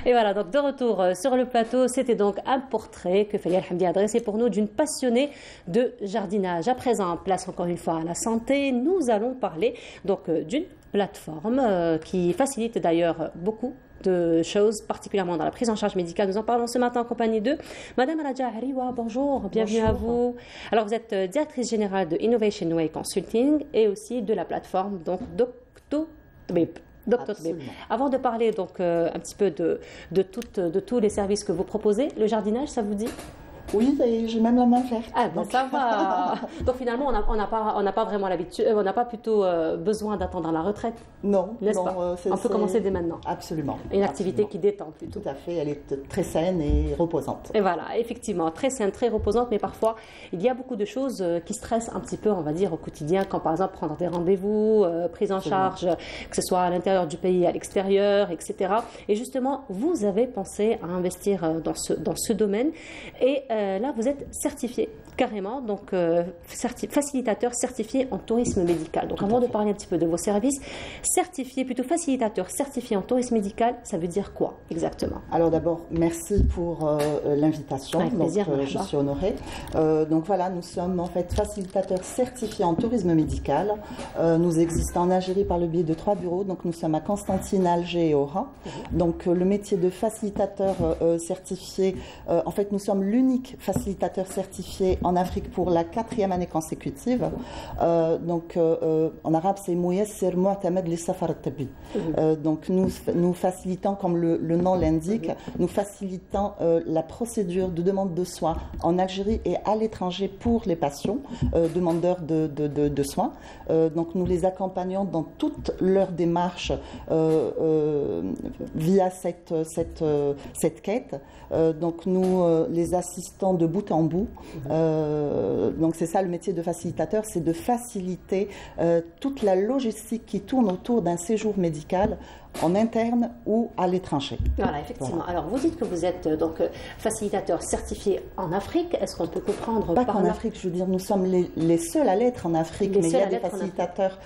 Et voilà, donc de retour sur le plateau, c'était donc un portrait que Falia Hamdi a dressé pour nous d'une passionnée de jardinage. À présent, place encore une fois à la santé, nous allons parler donc d'une plateforme qui facilite d'ailleurs beaucoup de choses, particulièrement dans la prise en charge médicale. Nous en parlons ce matin en compagnie de Madame Raja Hariwa. Bonjour, bienvenue à vous. Alors, vous êtes directrice générale de Innovation Way Consulting et aussi de la plateforme donc Doctotbib. Avant de parler donc un petit peu de tous les services que vous proposez, le jardinage, ça vous dit? Oui, j'ai même la main verte. Ah bon, ça va. Donc finalement, on n'a pas vraiment l'habitude, on n'a pas plutôt besoin d'attendre la retraite. Non, n'est-ce pas? On peut commencer dès maintenant. Absolument. Une activité qui détend plutôt. Tout à fait, elle est très saine et reposante. Et voilà, effectivement, très saine, très reposante, mais parfois, il y a beaucoup de choses qui stressent un petit peu, on va dire, au quotidien, quand par exemple prendre des rendez-vous, prise en charge, que ce soit à l'intérieur du pays, à l'extérieur, etc. Et justement, vous avez pensé à investir dans ce domaine et là, vous êtes certifié carrément, donc facilitateur certifié en tourisme médical. Donc avant de parler un petit peu de vos services, certifié, plutôt facilitateur certifié en tourisme médical, ça veut dire quoi exactement? Alors d'abord, merci pour l'invitation. Avec plaisir, je suis honorée. Donc voilà, nous sommes en fait facilitateurs certifiés en tourisme médical. Nous existons en Algérie par le biais de 3 bureaux. Donc nous sommes à Constantine, Alger et Oran. Donc le métier de facilitateur certifié, en fait nous sommes l'unique facilitateur certifié en Afrique pour la 4e année consécutive. Donc en arabe c'est Muyassir Mu'tamad li Safar al-Tabbi. Donc nous facilitons, comme le nom l'indique, nous facilitons la procédure de demande de soins en Algérie et à l'étranger pour les patients demandeurs de soins. Donc nous les accompagnons dans toute leur démarche via cette quête. Donc nous les assistons de bout en bout. Donc c'est ça le métier de facilitateur, c'est de faciliter toute la logistique qui tourne autour d'un séjour médical en interne ou à l'étranger. Voilà, effectivement. Voilà. Alors, vous dites que vous êtes donc facilitateur certifié en Afrique. Est-ce qu'on peut comprendre pas qu'en Afrique, je veux dire, nous sommes les seuls à l'être en Afrique, mais il y a des facilitateurs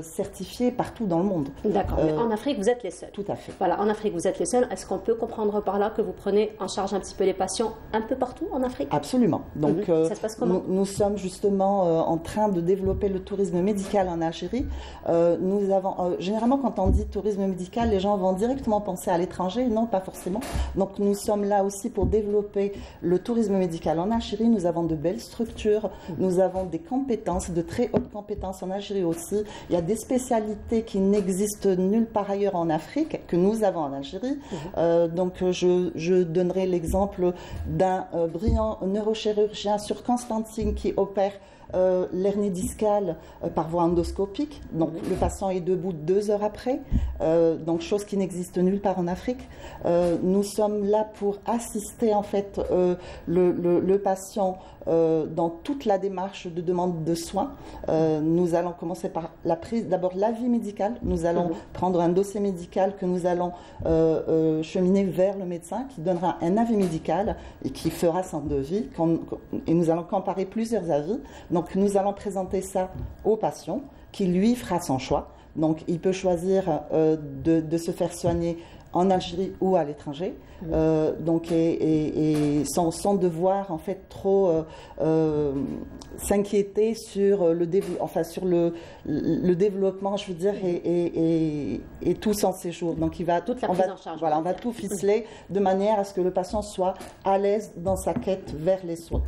certifiés partout dans le monde. D'accord, mais en Afrique, vous êtes les seuls. Tout à fait. Voilà, en Afrique, vous êtes les seuls. Est-ce qu'on peut comprendre par là que vous prenez en charge un petit peu les patients un peu partout en Afrique? Absolument. Donc, ça se passe comment? Nous sommes justement en train de développer le tourisme médical en Algérie. Nous avons, généralement, quand on dit tourisme médical, les gens vont directement penser à l'étranger. Non, pas forcément. Donc, nous sommes là aussi pour développer le tourisme médical en Algérie. Nous avons de belles structures. Nous avons des compétences, de très hautes compétences en Algérie aussi. Il y a des spécialités qui n'existent nulle part ailleurs en Afrique, que nous avons en Algérie. Donc, je donnerai l'exemple d'un brillant neurochirurgien sur Constantine qui opère l'hernie discale par voie endoscopique. Donc le patient est debout 2 heures après, donc chose qui n'existe nulle part en Afrique. Nous sommes là pour assister en fait le patient dans toute la démarche de demande de soins. Nous allons commencer par la prise, d'abord l'avis médical. Nous allons prendre un dossier médical que nous allons cheminer vers le médecin qui donnera un avis médical et qui fera son devis. Et nous allons comparer plusieurs avis. Donc nous allons présenter ça au patient qui lui fera son choix. Donc il peut choisir de se faire soigner en Algérie ou à l'étranger, donc et sans devoir en fait trop s'inquiéter sur le développement, je veux dire, et tout son séjour. Donc il va toute la prise en charge. Voilà, on va tout ficeler de manière à ce que le patient soit à l'aise dans sa quête vers les soins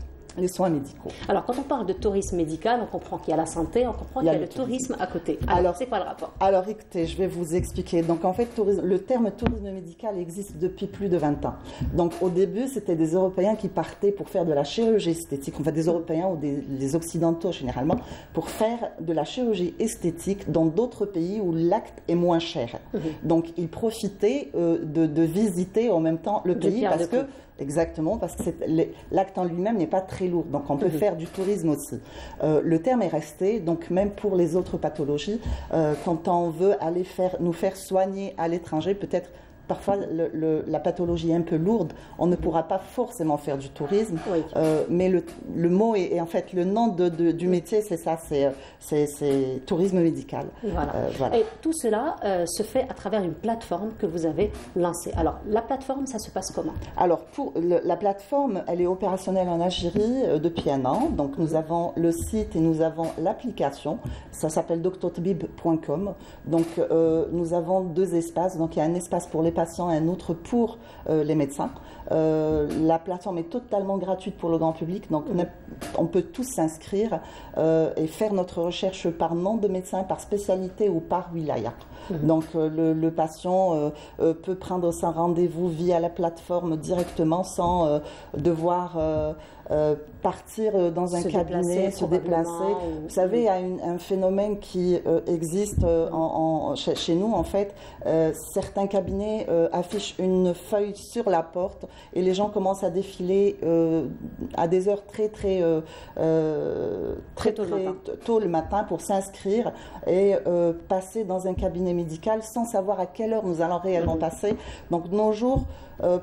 médicaux. Alors, quand on parle de tourisme médical, on comprend qu'il y a la santé, on comprend qu'il y a le tourisme à côté. Alors, c'est quoi le rapport? Alors, écoutez, je vais vous expliquer. Donc, en fait, le terme tourisme médical existe depuis plus de 20 ans. Donc, au début, c'était des Européens qui partaient pour faire de la chirurgie esthétique. Enfin, des Européens ou des Occidentaux, généralement, pour faire de la chirurgie esthétique dans d'autres pays où l'acte est moins cher. Donc, ils profitaient de visiter en même temps le pays parce que... Exactement, parce que l'acte en lui-même n'est pas très lourd, donc on peut faire du tourisme aussi. Le terme est resté, donc même pour les autres pathologies, quand on veut aller nous faire soigner à l'étranger, peut-être parfois la pathologie est un peu lourde, on ne pourra pas forcément faire du tourisme, mais le mot et en fait le nom du métier, c'est ça, c'est tourisme médical. Voilà. Et tout cela se fait à travers une plateforme que vous avez lancée. Alors la plateforme, ça se passe comment? Alors pour la plateforme, elle est opérationnelle en Algérie depuis 1 an, donc nous avons le site et nous avons l'application, ça s'appelle doctortabib.com. Donc nous avons 2 espaces, donc il y a un espace pour les patients et un autre pour les médecins. La plateforme est totalement gratuite pour le grand public, donc on peut tous s'inscrire et faire notre recherche par nom de médecin, par spécialité ou par wilaya. Donc le patient peut prendre son rendez-vous via la plateforme directement sans devoir partir dans un cabinet, se déplacer. Vous savez, il y a un phénomène qui existe chez nous, en fait. Certains cabinets affiche une feuille sur la porte et les gens commencent à défiler à des heures très tôt le matin pour s'inscrire et passer dans un cabinet médical sans savoir à quelle heure nous allons réellement passer. Donc de nos jours,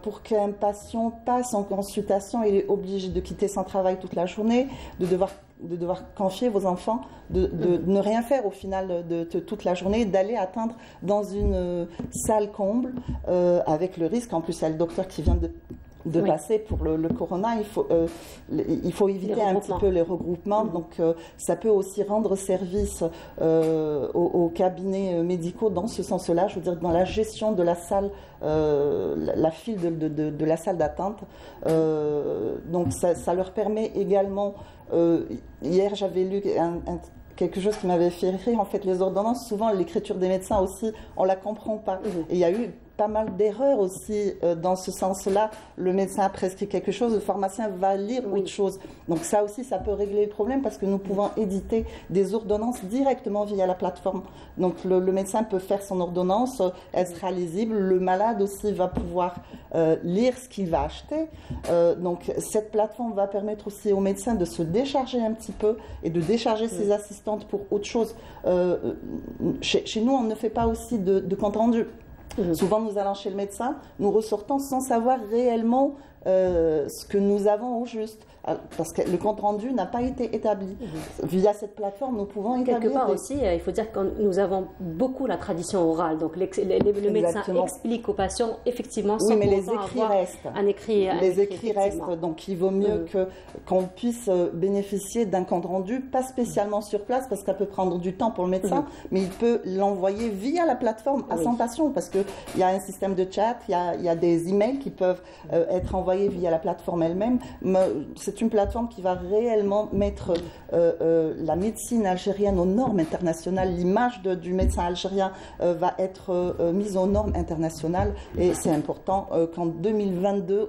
pour qu'un patient passe en consultation, il est obligé de quitter son travail toute la journée, de devoir confier vos enfants, de ne rien faire au final de toute la journée, d'aller attendre dans une salle comble avec le risque, en plus il y a le docteur qui vient de passer pour le corona, il faut éviter un petit peu les regroupements, donc ça peut aussi rendre service aux cabinets médicaux dans ce sens-là, je veux dire dans la gestion de la salle, la file de la salle d'attente, donc ça leur permet également, hier j'avais lu quelque chose qui m'avait fait rire, en fait les ordonnances, souvent l'écriture des médecins aussi, on la comprend pas, et il y a eu pas mal d'erreurs aussi dans ce sens-là. Le médecin a prescrit quelque chose, le pharmacien va lire autre chose. Donc ça aussi, ça peut régler le problème parce que nous pouvons éditer des ordonnances directement via la plateforme. Donc le médecin peut faire son ordonnance, elle sera lisible. Le malade aussi va pouvoir lire ce qu'il va acheter. Donc cette plateforme va permettre aussi au médecin de se décharger un petit peu et de décharger ses assistantes pour autre chose. Chez nous, on ne fait pas aussi de compte rendu. Souvent, nous allons chez le médecin, nous ressortons sans savoir réellement ce que nous avons au juste, parce que le compte rendu n'a pas été établi. Via cette plateforme, nous pouvons établir... Quelque part aussi, il faut dire que nous avons beaucoup la tradition orale, donc le médecin explique aux patients effectivement sans mais les écrits restent. Les écrits restent, donc il vaut mieux qu'on puisse bénéficier d'un compte rendu, pas spécialement sur place, parce que ça peut prendre du temps pour le médecin, mais il peut l'envoyer via la plateforme à son patient, parce qu'il y a un système de chat, il y a des emails qui peuvent être envoyés via la plateforme elle-même. C'est une plateforme qui va réellement mettre la médecine algérienne aux normes internationales. L'image du médecin algérien va être mise aux normes internationales et c'est important qu'en 2022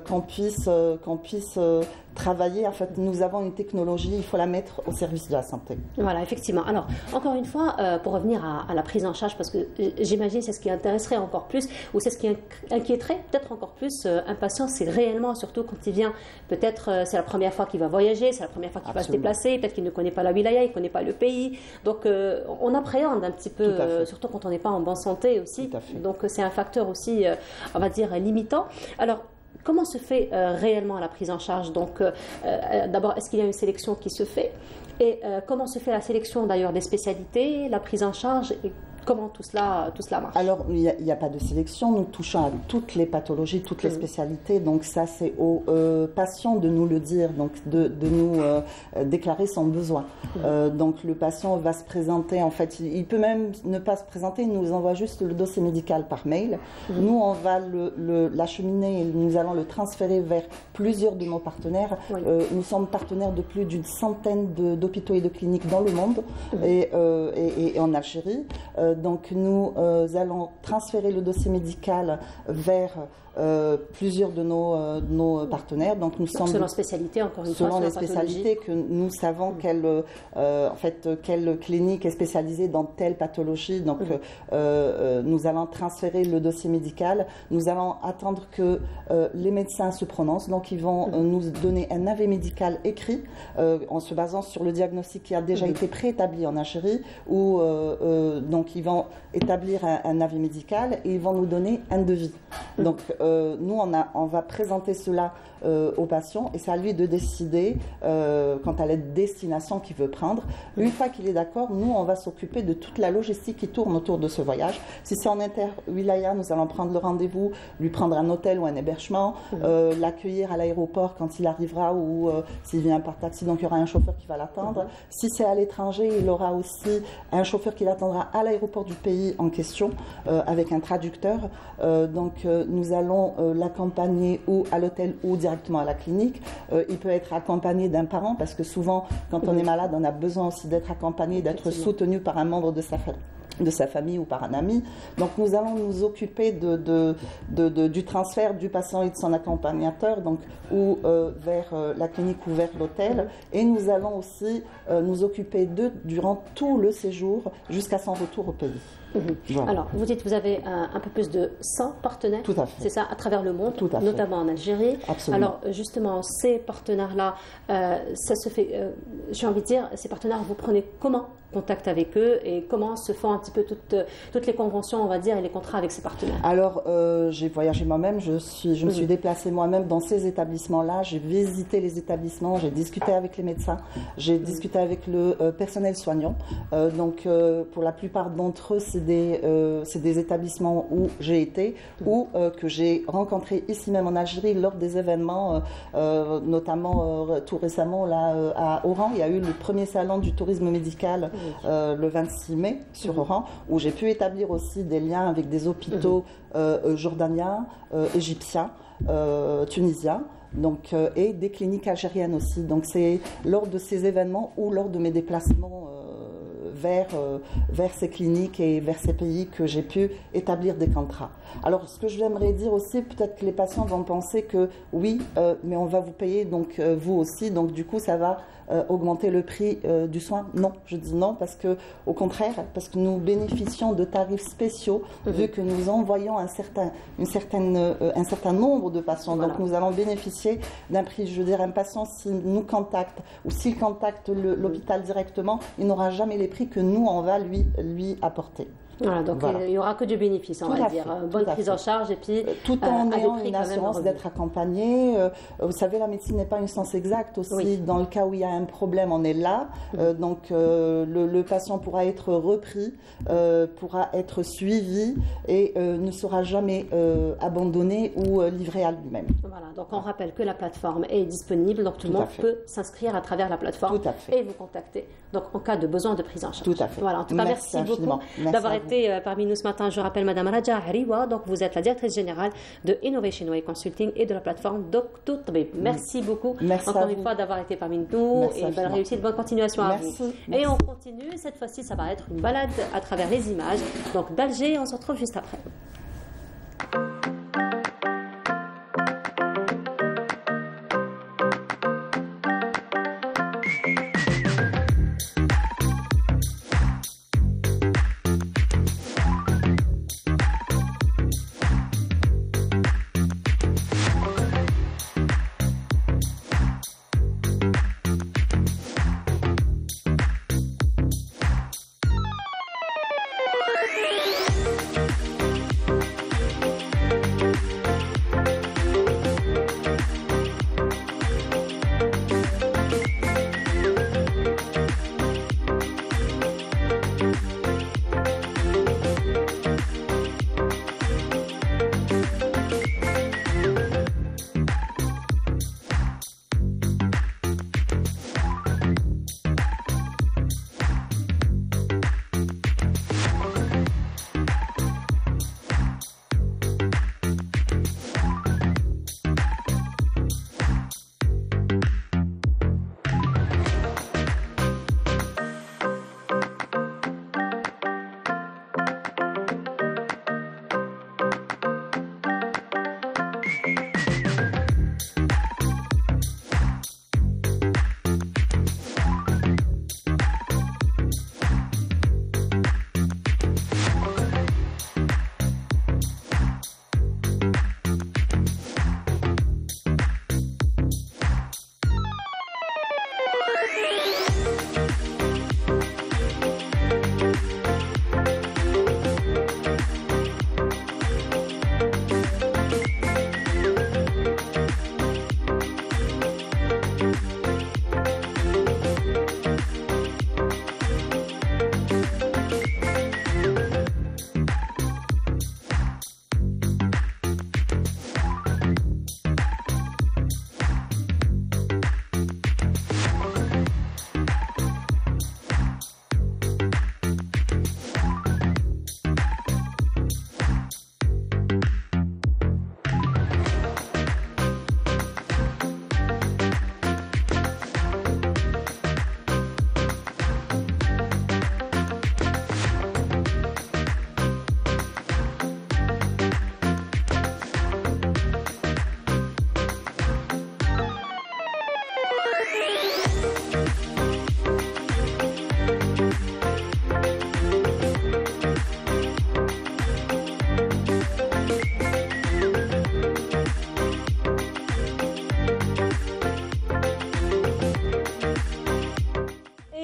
qu'on puisse travailler. En fait, nous avons une technologie, il faut la mettre au service de la santé. Voilà, effectivement. Alors, encore une fois, pour revenir à la prise en charge, parce que j'imagine c'est ce qui intéresserait encore plus, ou c'est ce qui inquiéterait peut-être encore plus un patient, c'est réellement, surtout quand il vient, peut-être c'est la première fois qu'il va voyager, c'est la première fois qu'il va se déplacer, peut-être qu'il ne connaît pas la wilaya, il ne connaît pas le pays. Donc, on appréhende un petit peu, surtout quand on n'est pas en bonne santé aussi. Donc, c'est un facteur aussi, on va dire, limitant. Alors, comment se fait réellement la prise en charge? Donc, d'abord, est-ce qu'il y a une sélection qui se fait? Et comment se fait la sélection d'ailleurs des spécialités, la prise en charge et comment tout cela marche? Alors, il n'y a pas de sélection. Nous touchons à toutes les pathologies, toutes les spécialités. Donc, ça, c'est aux patients de nous le dire, donc de nous déclarer son besoin. Donc, le patient va se présenter. En fait, il peut même ne pas se présenter. Il nous envoie juste le dossier médical par mail. Nous, on va l'acheminer et nous allons le transférer vers plusieurs de nos partenaires. Nous sommes partenaires de plus d'une centaine d'hôpitaux et de cliniques dans le monde et en Algérie. Donc nous allons transférer le dossier médical vers plusieurs de nos partenaires. Donc nous sommes selon spécialité, encore une fois, selon les spécialités que nous savons quelle clinique est spécialisée dans telle pathologie. Donc nous allons transférer le dossier médical. Nous allons attendre que les médecins se prononcent. Donc ils vont nous donner un avis médical écrit en se basant sur le diagnostic qui a déjà été préétabli en Algérie. Où donc ils vont établir un avis médical et ils vont nous donner un devis. Donc nous, on va présenter cela au patient et c'est à lui de décider quant à la destination qu'il veut prendre. Une fois qu'il est d'accord, nous, on va s'occuper de toute la logistique qui tourne autour de ce voyage. Si c'est en inter-wilaya, nous allons prendre le rendez-vous, lui prendre un hôtel ou un hébergement, l'accueillir à l'aéroport quand il arrivera ou s'il vient par taxi, donc il y aura un chauffeur qui va l'attendre. Si c'est à l'étranger, il aura aussi un chauffeur qui l'attendra à l'aéroport du pays en question avec un traducteur. Donc nous allons l'accompagner ou à l'hôtel ou directement à la clinique. Il peut être accompagné d'un parent parce que souvent quand on est malade on a besoin aussi d'être accompagné, d'être soutenu par un membre de sa famille ou par un ami. Donc nous allons nous occuper du transfert du patient et de son accompagnateur, donc ou vers la clinique ou vers l'hôtel, et nous allons aussi nous occuper d'eux durant tout le séjour jusqu'à son retour au pays. Voilà. Alors, vous dites que vous avez un peu plus de 100 partenaires, Tout à fait. c'est ça, à travers le monde, Tout à fait. notamment en Algérie. Absolument. Alors, justement, ces partenaires-là, ça se fait, j'ai envie de dire, ces partenaires, vous prenez comment contact avec eux et comment se font un petit peu toutes les conventions, on va dire, et les contrats avec ces partenaires? Alors, j'ai voyagé moi-même, je me suis déplacée moi-même dans ces établissements-là, j'ai visité les établissements, j'ai discuté avec les médecins, j'ai discuté avec le personnel soignant. Donc, pour la plupart d'entre eux, c'est des établissements où j'ai été ou que j'ai rencontré ici même en Algérie lors des événements, notamment tout récemment là à Oran. Il y a eu le premier salon du tourisme médical le 26 mai sur Oran, où j'ai pu établir aussi des liens avec des hôpitaux jordaniens, égyptiens, tunisiens. Donc, et des cliniques algériennes aussi. Donc c'est lors de ces événements ou lors de mes déplacements vers ces cliniques et vers ces pays que j'ai pu établir des contrats. Alors ce que je j'aimerais dire aussi, peut-être que les patients vont penser que oui, mais on va vous payer, donc vous aussi, donc du coup ça va augmenter le prix du soin. Non, je dis non, parce que au contraire, parce que nous bénéficions de tarifs spéciaux, vu que nous envoyons un certain nombre de patients. Voilà. Donc nous allons bénéficier d'un prix. Je veux dire, un patient, s'il nous contacte ou s'il contacte l'hôpital directement, il n'aura jamais les prix que nous, on va lui apporter. Voilà, donc Voilà. il n'y aura que du bénéfice, on Tout va à dire. fait, Bonne tout à prise fait. en charge et puis Tout en à des ayant prix une quand même assurance revenus. d'être accompagné. Vous savez, la médecine n'est pas une science exacte aussi. Oui. Dans le cas où il y a un problème, on est là. Donc le patient pourra être repris, pourra être suivi et ne sera jamais abandonné ou livré à lui-même. Voilà, donc on rappelle que la plateforme est disponible, donc tout le Tout à monde fait. peut s'inscrire à travers la plateforme Tout à fait. et vous contacter. Donc en cas de besoin de prise en charge. Tout à fait. Voilà, en tout cas, Merci merci beaucoup infiniment. Merci d'avoir à vous. été parmi nous ce matin. Je rappelle Madame Raja Hariwa, donc vous êtes la directrice générale de Innovation Way Consulting et de la plateforme Doctor Tabib. Merci beaucoup Merci encore à une vous. fois d'avoir été parmi nous Merci et bonne infiniment. réussite, bonne continuation à Merci, vous. merci. Et on continue, cette fois-ci ça va être une balade à travers les images. Donc d'Alger, on se retrouve juste après.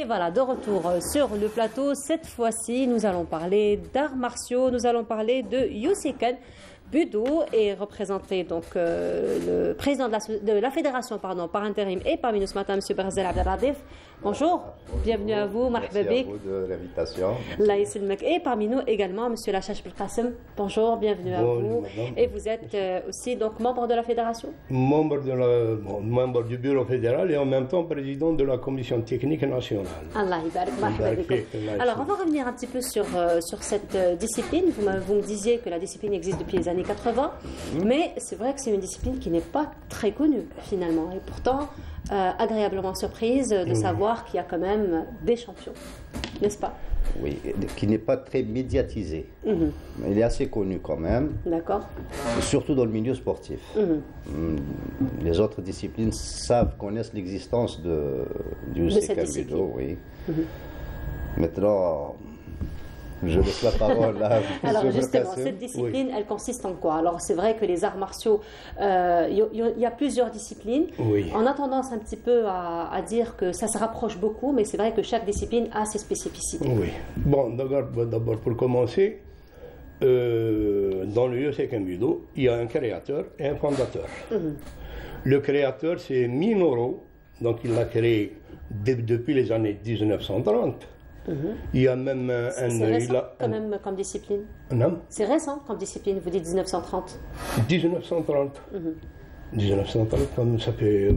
voilà, de retour sur le plateau. Cette fois-ci, nous allons parler d'arts martiaux, nous allons parler de Youssef Budo est représenté donc le président de la fédération par intérim et parmi nous ce matin, M. Berzel Abdelradif. Bonjour, bienvenue à vous, merci à vous de l'invitation. Et parmi nous également M. Lachash Belkacem. Bonjour, bienvenue à vous. Madame. Et vous êtes aussi donc membre de la fédération? Membre du bureau fédéral et en même temps président de la commission technique nationale. Allah Ibarak. Alors on va revenir un petit peu sur cette discipline. Vous me disiez que la discipline existe depuis les années 80, mais c'est vrai que c'est une discipline qui n'est pas très connue finalement, et pourtant agréablement surprise de savoir qu'il y a quand même des champions, n'est-ce pas? Oui, qui n'est pas très médiatisé, mais il est assez connu quand même. D'accord. Surtout dans le milieu sportif. Les autres disciplines connaissent l'existence du Youssef Budo, oui. Maintenant, je laisse la parole à Alors justement, cette discipline, elle consiste en quoi? Alors c'est vrai que les arts martiaux, il y a plusieurs disciplines. On a tendance un petit peu à dire que ça se rapproche beaucoup, mais c'est vrai que chaque discipline a ses spécificités. Oui. Bon, d'abord pour commencer, dans le Youssef Budo, il y a un créateur et un fondateur. Le créateur, c'est Minoru, donc il l'a créé depuis les années 1930. Il y a même C'est récent quand même comme discipline. Non. C'est récent comme discipline, vous dites 1930. 1930. 1930, comme ça fait...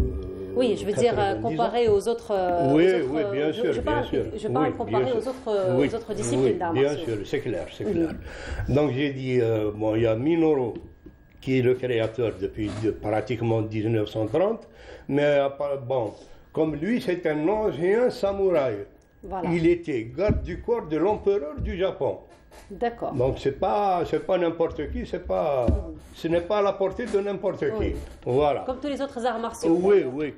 oui, je veux dire comparé aux autres... oui, bien sûr. Je parle comparé aux autres disciplines d'arts martiaux. Bien sûr, c'est clair. Donc j'ai dit, il y a Minoru qui est le créateur depuis pratiquement 1930, mais bon, comme lui, c'est un ancien samouraï. Voilà. Il était garde du corps de l'empereur du Japon. D'accord. Donc c'est pas n'importe qui, ce n'est pas à la portée de n'importe qui. Voilà. Comme tous les autres arts martiaux. Oui,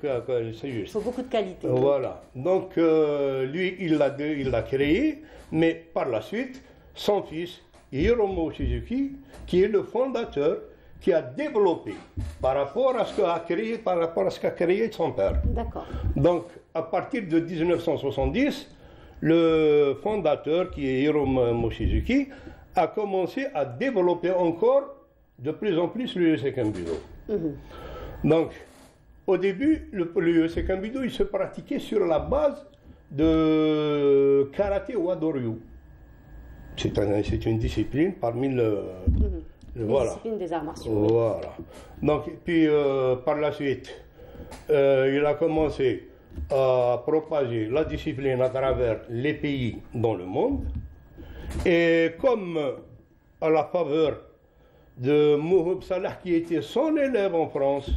c'est juste. Il faut beaucoup de qualité. Voilà. Donc lui, il l'a créé, mais par la suite, son fils, Hiromu Shizuki, qui est le fondateur, qui a développé par rapport à ce qu'a créé son père. D'accord. Donc, à partir de 1970, le fondateur, qui est Hiromu Mochizuki, a commencé à développer encore de plus en plus le Youssef Budo. Donc, au début, le Youssef Budo, il se pratiquait sur la base de karaté Wadoryu. C'est une discipline parmi voilà. Discipline des arts martiaux. Voilà. Donc, puis par la suite, il a commencé à propager la discipline à travers les pays dans le monde. Et comme à la faveur de Mouhoub Salah, qui était son élève en France,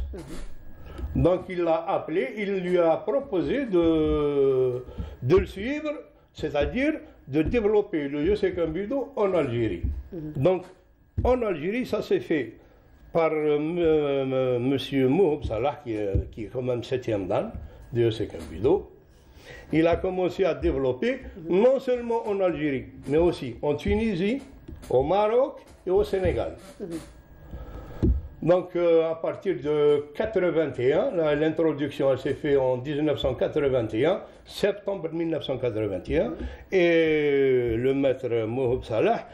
donc il l'a appelé, il lui a proposé de le suivre, c'est-à-dire de développer le Youssef Budo en Algérie. Donc, en Algérie, ça s'est fait par M. Mouhoub Salah, qui est quand même 7e dan de Youssef Budo. Il a commencé à développer non seulement en Algérie, mais aussi en Tunisie, au Maroc et au Sénégal. Donc, à partir de 81, l'introduction s'est faite en 1981, septembre 1981, et le maître Mouhoub Salah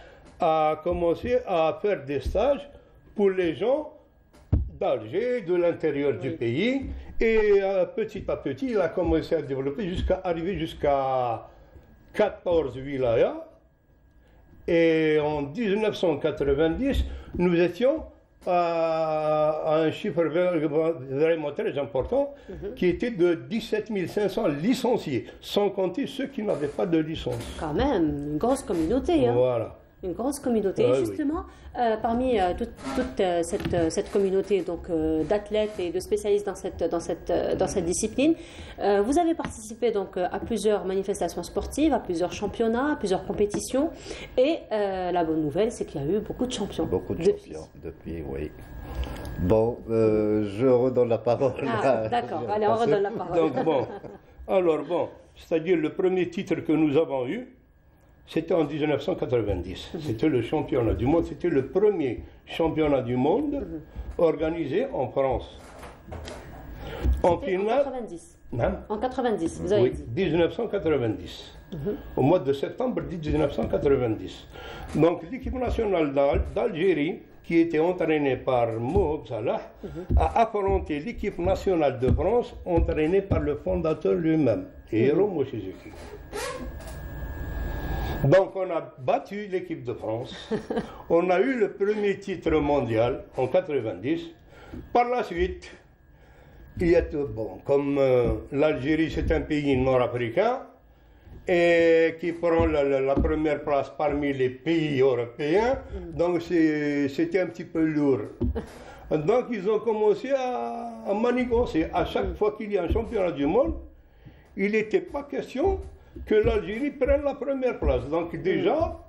a commencé à faire des stages pour les gens d'Alger, de l'intérieur du pays, et petit à petit, il a commencé à développer arriver jusqu'à 14 wilayas. Et en 1990, nous étions à un chiffre vraiment très important, qui était de 17 500 licenciés, sans compter ceux qui n'avaient pas de licence. Quand même, une grosse communauté. Hein. Voilà. Une grosse communauté. Et justement, parmi toute cette communauté d'athlètes et de spécialistes dans cette discipline, vous avez participé donc à plusieurs manifestations sportives, à plusieurs championnats, à plusieurs compétitions. Et la bonne nouvelle, c'est qu'il y a eu beaucoup de champions. Beaucoup de champions depuis, oui. Bon, je redonne la parole. Ah, d'accord. Allez, on redonne la parole. Donc bon, c'est-à-dire le premier titre que nous avons eu, c'était en 1990. C'était le championnat du monde. C'était le premier championnat du monde organisé en France. En finale. En 90. Hein? En 90, vous avez dit. 1990. Au mois de septembre 1990. Donc l'équipe nationale d'Algérie, qui était entraînée par Mohamed Salah, a affronté l'équipe nationale de France, entraînée par le fondateur lui-même, Hiro Mochizuki. Donc on a battu l'équipe de France, on a eu le premier titre mondial en 90. Par la suite, il y a tout, bon, comme l'Algérie c'est un pays nord-africain, et qui prend la première place parmi les pays européens, donc c'était un petit peu lourd. Donc ils ont commencé à manigancer. À chaque fois qu'il y a un championnat du monde, il n'était pas question que l'Algérie prenne la première place. Donc déjà,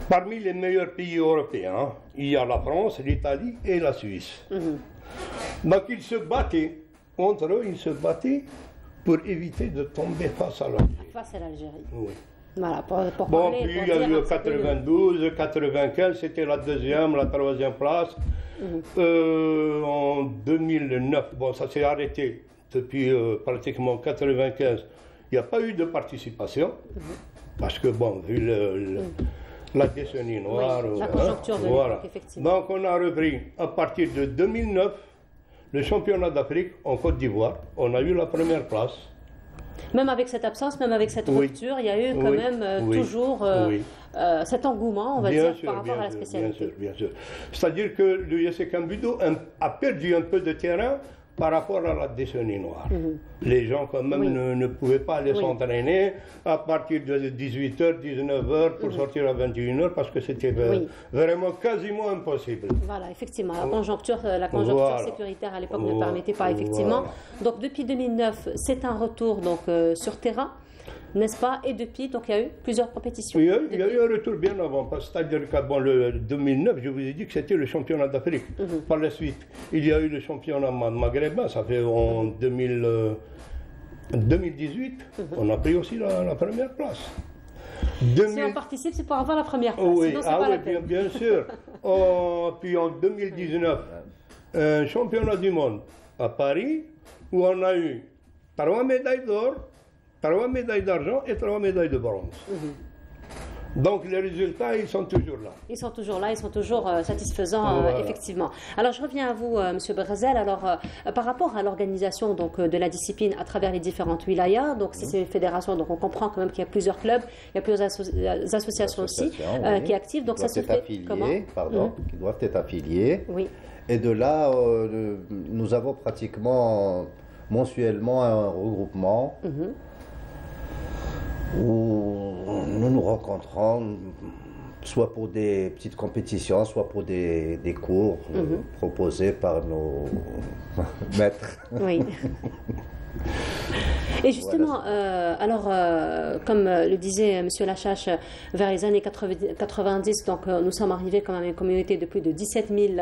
parmi les meilleurs pays européens, il y a la France, l'Italie et la Suisse. Donc ils se battaient, entre eux, ils se battaient pour éviter de tomber face à l'Algérie. Face à l'Algérie. Oui. Voilà, pour bon, parler, puis il y a eu 92, 95, c'était la deuxième, la troisième place. En 2009, bon, ça s'est arrêté depuis pratiquement 95. Il n'y a pas eu de participation, parce que, bon, vu la décennie noire, la conjoncture de l'époque, effectivement. Donc on a repris à partir de 2009 le championnat d'Afrique en Côte d'Ivoire. On a eu la première place. Même avec cette absence, même avec cette rupture, il y a eu quand même toujours cet engouement, on va dire, par rapport à la spécialité. Bien sûr. C'est-à-dire que le USC Cambudo a perdu un peu de terrain par rapport à la décennie noire. Les gens quand même ne pouvaient pas aller s'entraîner à partir de 18h, 19h pour sortir à 21h parce que c'était vraiment quasiment impossible. Voilà, effectivement. La conjoncture sécuritaire à l'époque ne permettait pas, effectivement. Donc depuis 2009, c'est un retour donc, sur terrain. N'est-ce pas? Et depuis, donc il y a eu plusieurs compétitions. Il y a eu un retour bien avant, c'est-à-dire qu'avant le 2009, je vous ai dit que c'était le championnat d'Afrique. Par la suite, il y a eu le championnat maghrébin, ça fait en 2018, on a pris aussi la première place. Si on participe, c'est pour avoir la première place, sinon c'est pas la peine. Bien sûr. Puis en 2019, un championnat du monde à Paris, où on a eu 3 médailles d'or, 3 médailles d'argent et 3 médailles de bronze. Donc les résultats, ils sont toujours là. Ils sont toujours là, ils sont toujours satisfaisants, effectivement. Alors je reviens à vous, Monsieur Brazel. Alors par rapport à l'organisation donc de la discipline à travers les différentes wilayas, donc c'est une fédération, donc on comprend quand même qu'il y a plusieurs clubs, il y a plusieurs associations aussi qui activent. Donc ça se fait comment? Qui doivent être affiliés. Oui. Et de là, nous avons pratiquement mensuellement un regroupement. Où nous nous rencontrons, soit pour des petites compétitions, soit pour des cours proposés par nos maîtres. Oui. Et justement, alors, comme le disait M. Lachache, vers les années 90, donc, nous sommes arrivés quand même à une communauté de plus de 17 000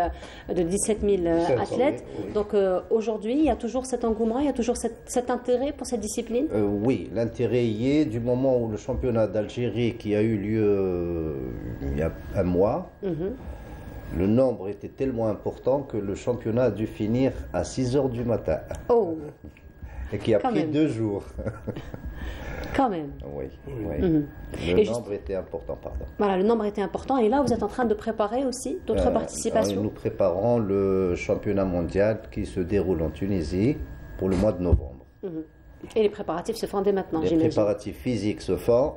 athlètes. Donc aujourd'hui, il y a toujours cet engouement, il y a toujours cet intérêt pour cette discipline? Oui, l'intérêt y est du moment où le championnat d'Algérie qui a eu lieu il y a un mois, le nombre était tellement important que le championnat a dû finir à 6h du matin. Oh. Et qui a pris 2 jours. Quand même. Oui. Le nombre était important, pardon. Voilà, le nombre était important. Et là, vous êtes en train de préparer aussi d'autres participations? Nous préparons le championnat mondial qui se déroule en Tunisie pour le mois de novembre. Et les préparatifs se font dès maintenant, j'imagine. Les préparatifs physiques se font.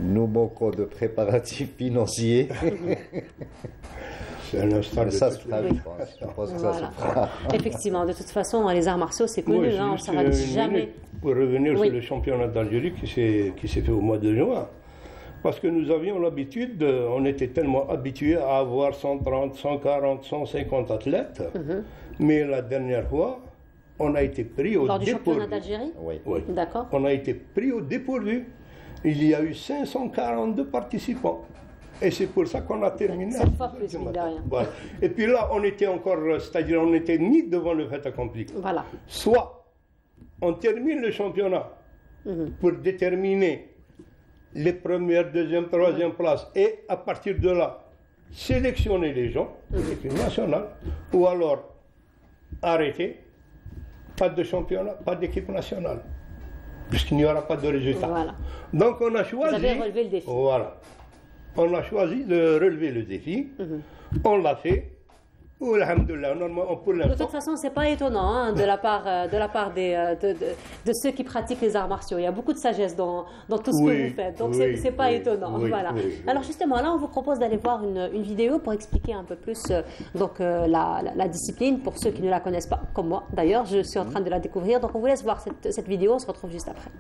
Nous manquons de préparatifs financiers. Ça se fera, je pense que ça se fera. Effectivement, de toute façon, les arts martiaux, c'est connu, on ne s'arrête jamais. Pour revenir sur le championnat d'Algérie qui s'est fait au mois de juin, parce que nous avions l'habitude, on était tellement habitués à avoir 130, 140, 150 athlètes, mais la dernière fois, on a été pris au dépourvu. Lors du championnat d'Algérie? Oui. D'accord. On a été pris au dépourvu. Il y a eu 542 participants. Et c'est pour ça qu'on a terminé. 7 fois plus, mine de rien. Voilà. Et puis là, on était encore, c'est-à-dire on n'était ni devant le fait accompli. Voilà. Soit on termine le championnat pour déterminer les premières, deuxième, troisième places et à partir de là, sélectionner les gens, l'équipe nationale, ou alors arrêté, pas de championnat, pas d'équipe nationale, puisqu'il n'y aura pas de résultat. Voilà. Donc on a choisi. Vous avez relevé le défi. Voilà. On a choisi de relever le défi. On l'a fait. Alhamdoulilah, normalement, pour de toute façon, c'est pas étonnant hein, de la part de ceux qui pratiquent les arts martiaux. Il y a beaucoup de sagesse dans tout ce que vous faites. Donc, c'est pas étonnant. Voilà. Alors, justement, là, on vous propose d'aller voir une vidéo pour expliquer un peu plus la discipline pour ceux qui ne la connaissent pas, comme moi. D'ailleurs, je suis en train de la découvrir. Donc, on vous laisse voir cette vidéo. On se retrouve juste après.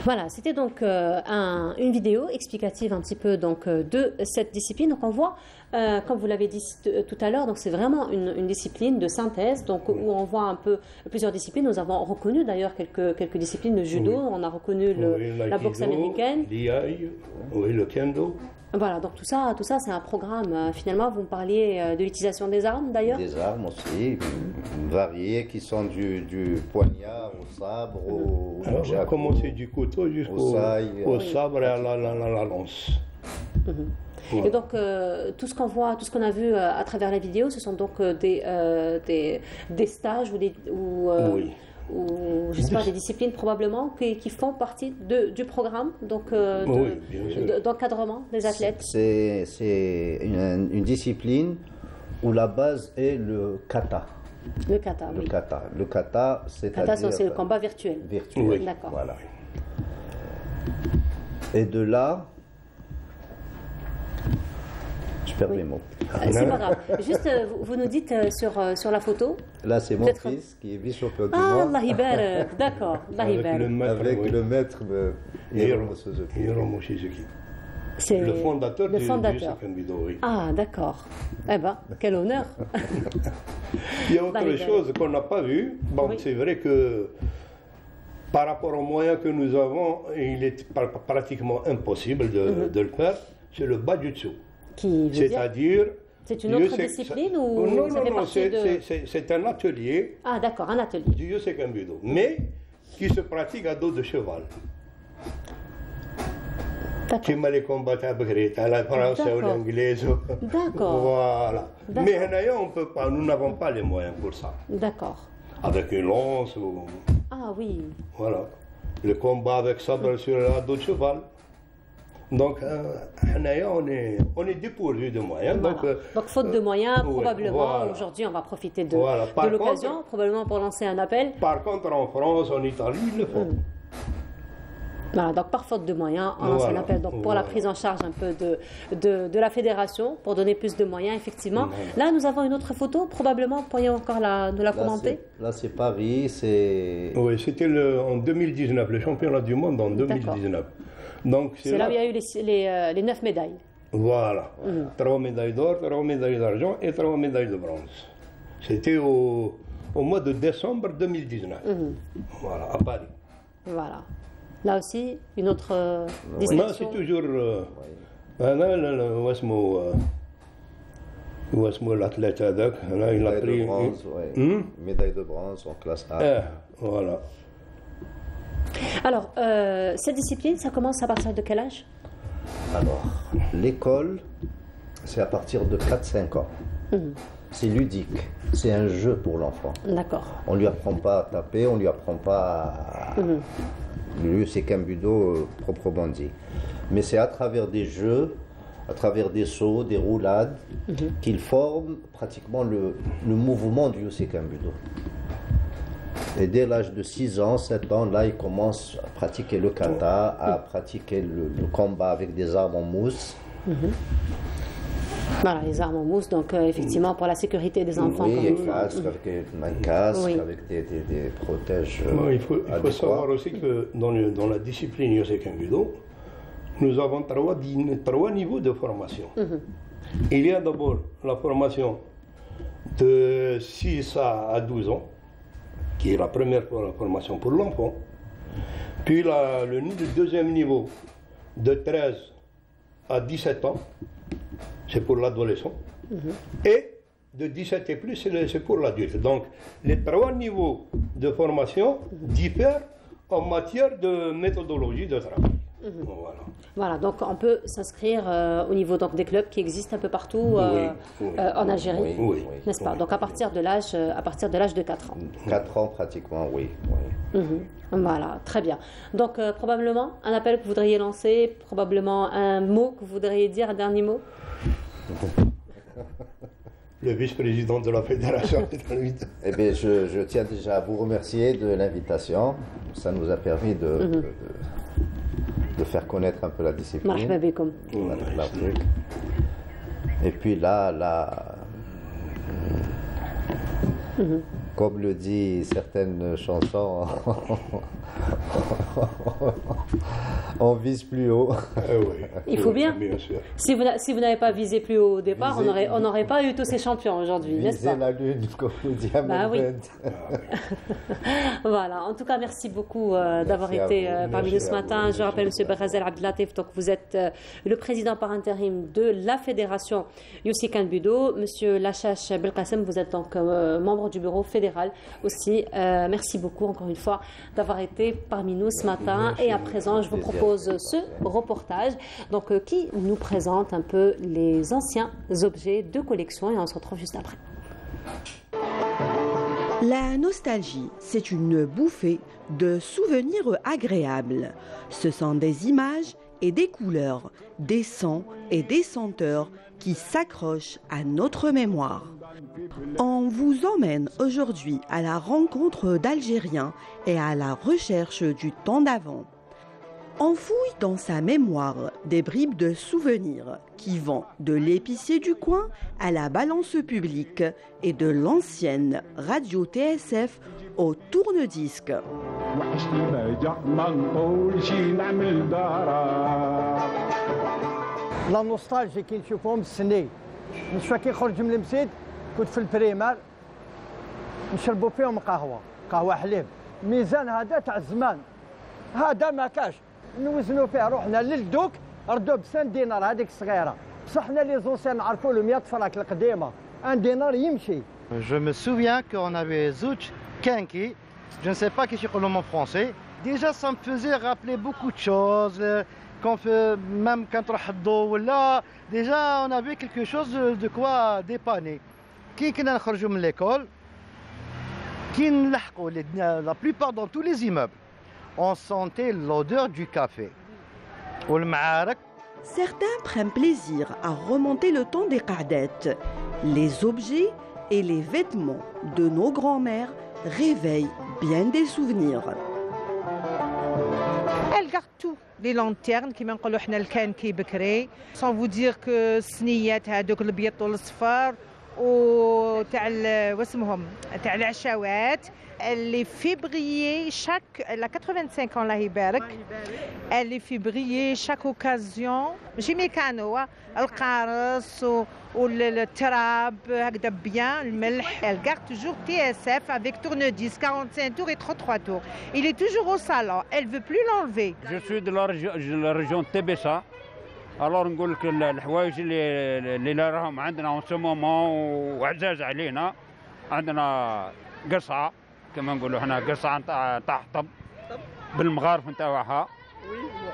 Voilà, c'était donc une vidéo explicative un petit peu donc, de cette discipline. Donc on voit, comme vous l'avez dit tout à l'heure, donc c'est vraiment une discipline de synthèse, donc où on voit un peu plusieurs disciplines. Nous avons reconnu d'ailleurs quelques disciplines de judo. On a reconnu la boxe américaine, le kendo. Voilà, donc tout ça c'est un programme. Finalement, vous me parliez de l'utilisation des armes d'ailleurs. Des armes aussi, variées, qui sont du poignard au sabre, au on va commencer du couteau jusqu'au sabre et à la lance. Et donc, tout ce qu'on voit, tout ce qu'on a vu à travers la vidéo, ce sont donc des stages ou je sais pas, des disciplines probablement qui font partie du programme donc d'encadrement des athlètes. C'est une discipline où la base est le kata. Le kata, oui. Le kata, c'est-à-dire... c'est le combat virtuel. Oui, d'accord. Voilà. Et de là... Je perds mes mots. C'est pas grave. Juste, vous nous dites sur la photo. Là, c'est mon fils qui est vice-champion du Allah monde. Ibarak, d'accord. Avec le maître Hiromu Suzuki. Hiromu Suzuki. C'est le fondateur du Sekenbido, oui. Ah, d'accord. Eh ben, quel honneur. Il y a autre chose qu'on n'a pas vu. Bon, oui. C'est vrai que par rapport aux moyens que nous avons, il est pratiquement impossible de le faire. C'est le Bajutsu. C'est-à-dire... C'est une autre discipline ou non, ça fait partie c'est un atelier. Ah, d'accord, un atelier. Du Sekenbido, mais qui se pratique à dos de cheval. Comme les combats à la française ou l'anglaise. D'accord. Voilà. Mais on peut pas, nous n'avons pas les moyens pour ça. D'accord. Avec une lance ou... Ah oui. Voilà. Le combat avec sabre sur le dos de cheval. Donc, on est dépourvu de moyens. Voilà. Donc, faute de moyens, probablement, aujourd'hui, on va profiter de l'occasion, probablement pour lancer un appel. Par contre, en France, en Italie, ils le font. Voilà, donc par faute de moyens, on lance un appel donc, pour la prise en charge un peu de la fédération, pour donner plus de moyens, effectivement. Là, nous avons une autre photo, probablement, pourriez encore nous la commenter. Là, c'est Paris, c'est... Oui, c'était en 2019, le championnat du monde en 2019. C'est là où il y a eu les 9 médailles. Voilà, 3 médailles d'or, 3 médailles d'argent et 3 médailles de bronze. C'était au mois de décembre 2019, voilà, à Paris. Voilà. Là aussi, une autre distinction. Non, c'est toujours... l'athlète هذاك, il a pris... Médaille de bronze en classe A. Voilà. Alors, cette discipline, ça commence à partir de quel âge? Alors, l'école, c'est à partir de 4-5 ans. C'est ludique, c'est un jeu pour l'enfant. D'accord. On ne lui apprend pas à taper, on ne lui apprend pas à... Le c'est qu'un budo proprement dit. Mais c'est à travers des jeux, à travers des sauts, des roulades, qu'il forme pratiquement le mouvement du Yusekan Budo. Et dès l'âge de 6 ans, 7 ans, là, il commence à pratiquer le kata, à pratiquer le combat avec des armes en mousse. Voilà, les armes en mousse, donc effectivement pour la sécurité des enfants. Oui, avec un casque, avec des protèges. Il faut savoir aussi que dans la discipline Yusekan Budo, nous avons 3 niveaux de formation. Il y a d'abord la formation de 6 à 12 ans, qui est la première formation pour l'enfant. Puis le deuxième niveau, de 13 à 17 ans, c'est pour l'adolescent. Et de 17 et plus, c'est pour l'adulte. Donc, les 3 niveaux de formation diffèrent en matière de méthodologie de travail. Voilà, donc on peut s'inscrire au niveau donc, des clubs qui existent un peu partout en Algérie, n'est-ce pas? Donc à partir de l'âge de 4 ans. 4 ans pratiquement, oui. Voilà, très bien. Donc probablement un appel que vous voudriez lancer, probablement un mot que vous voudriez dire, un dernier mot. Le vice-président de la fédération. Eh bien, je tiens déjà à vous remercier de l'invitation. Ça nous a permis de faire connaître un peu la discipline. Et puis là, comme le dit certaines chansons, on vise plus haut. Il faut bien. Si vous n'avez pas visé plus haut au départ, on n'aurait pas eu tous ces champions aujourd'hui, n'est-ce pas? Viser la lune, comme le dit Voilà. En tout cas, merci beaucoup d'avoir été parmi nous ce matin. Je rappelle, M. Berhazel Abdelatif, donc vous êtes le président par intérim de la fédération Yusekan Budo. M. Lachache Belkacem, vous êtes donc membre du bureau fédéral aussi. Merci beaucoup encore une fois d'avoir été parmi nous ce matin. Et à présent, je vous propose ce reportage donc, qui nous présente un peu les anciens objets de collection et on se retrouve juste après. La nostalgie, c'est une bouffée de souvenirs agréables. Ce sont des images et des couleurs, des sons et des senteurs qui s'accrochent à notre mémoire. On vous emmène aujourd'hui à la rencontre d'Algériens et à la recherche du temps d'avant. On fouille dans sa mémoire des bribes de souvenirs qui vont de l'épicier du coin à la balance publique et de l'ancienne radio TSF au tourne-disque. La nostalgie كي نشوفهم السني نشوف كي نخرج من المسجد كنت في البريمار نشربوا فيهم قهوه حليب ميزان هذا تاع الزمان هذا ما كاش نوزنوا فيه روحنا للدوك ردوا ب5 دينار هذيك الصغيره بصح حنا لي زونسيان نعرفوا له 100 فراك القديمه 1 دينار يمشي. Je me souviens qu'on avait Zouch, Kenki, je ne sais pas qui c'est en français. Déjà ça me faisait rappeler beaucoup de choses. Même quand on là, déjà on avait quelque chose de quoi dépanner. Qui كنا نخرجوا من l'école, qui نلحقوا la plupart dans tous les immeubles, on sentait l'odeur du café. Certains prennent plaisir à remonter le temps des qadettes. Les objets et les vêtements de nos grands-mères réveillent bien des souvenirs. Elle garde tout, les lanternes كيما نقولوا حنا الكانكي بكري sans vous dire que الصنيات هذوك الابيض والصفار وتاع واسمهم تاع العشاوات. Elle les fait briller elle a 85 ans الله يبارك. Elle les fait briller chaque occasion. ماشي ميكانو القارص والتراب هكذا bien الملح. Elle garde toujours TSF avec tourne-disque 45 tours et 33 tours. Il est toujours au salon. Elle veut plus l'enlever. Je suis de la région de Tébessa. Alors نقول لك الحوايج اللي راهم عندنا في مومون وعزاز علينا. عندنا قصعه كما نقولوا احنا قصعه نتاع حطب بالمغارف نتاعها.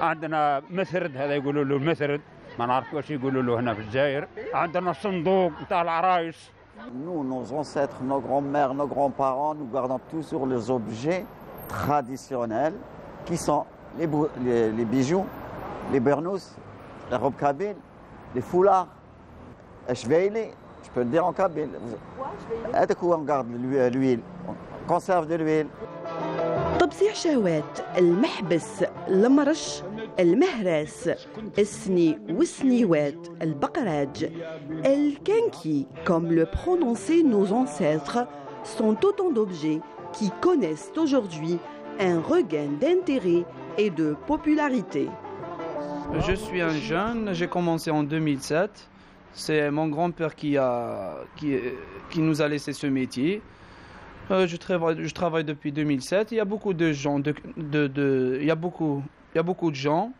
عندنا مسرد هذا يقولوا له المسرد ما نعرف واش يقولوا له هنا في الجزائر. عندنا الصندوق نتاع العرايس. Nous, nos ancêtres, nos grands-mères, nos grands-parents, nous gardons toujours les objets traditionnels qui sont les bijoux, les bernous, les robes kabyles, les foulards, les chveili, je peux le dire en kabyle. Et on garde l'huile, on conserve de l'huile. طبسي عشاوات، المحبس، المرش، المهرس، السني والسنيوات، البقراج، الكانكي, comme le prononçaient nos ancêtres, sont autant d'objets qui connaissent aujourd'hui un regain d'intérêt et de popularité. Je suis un jeune, j'ai commencé en 2007. C'est mon grand-père qui nous a laissé ce métier. Je travaille depuis 2007. Il y a beaucoup de gens, il y a beaucoup de gens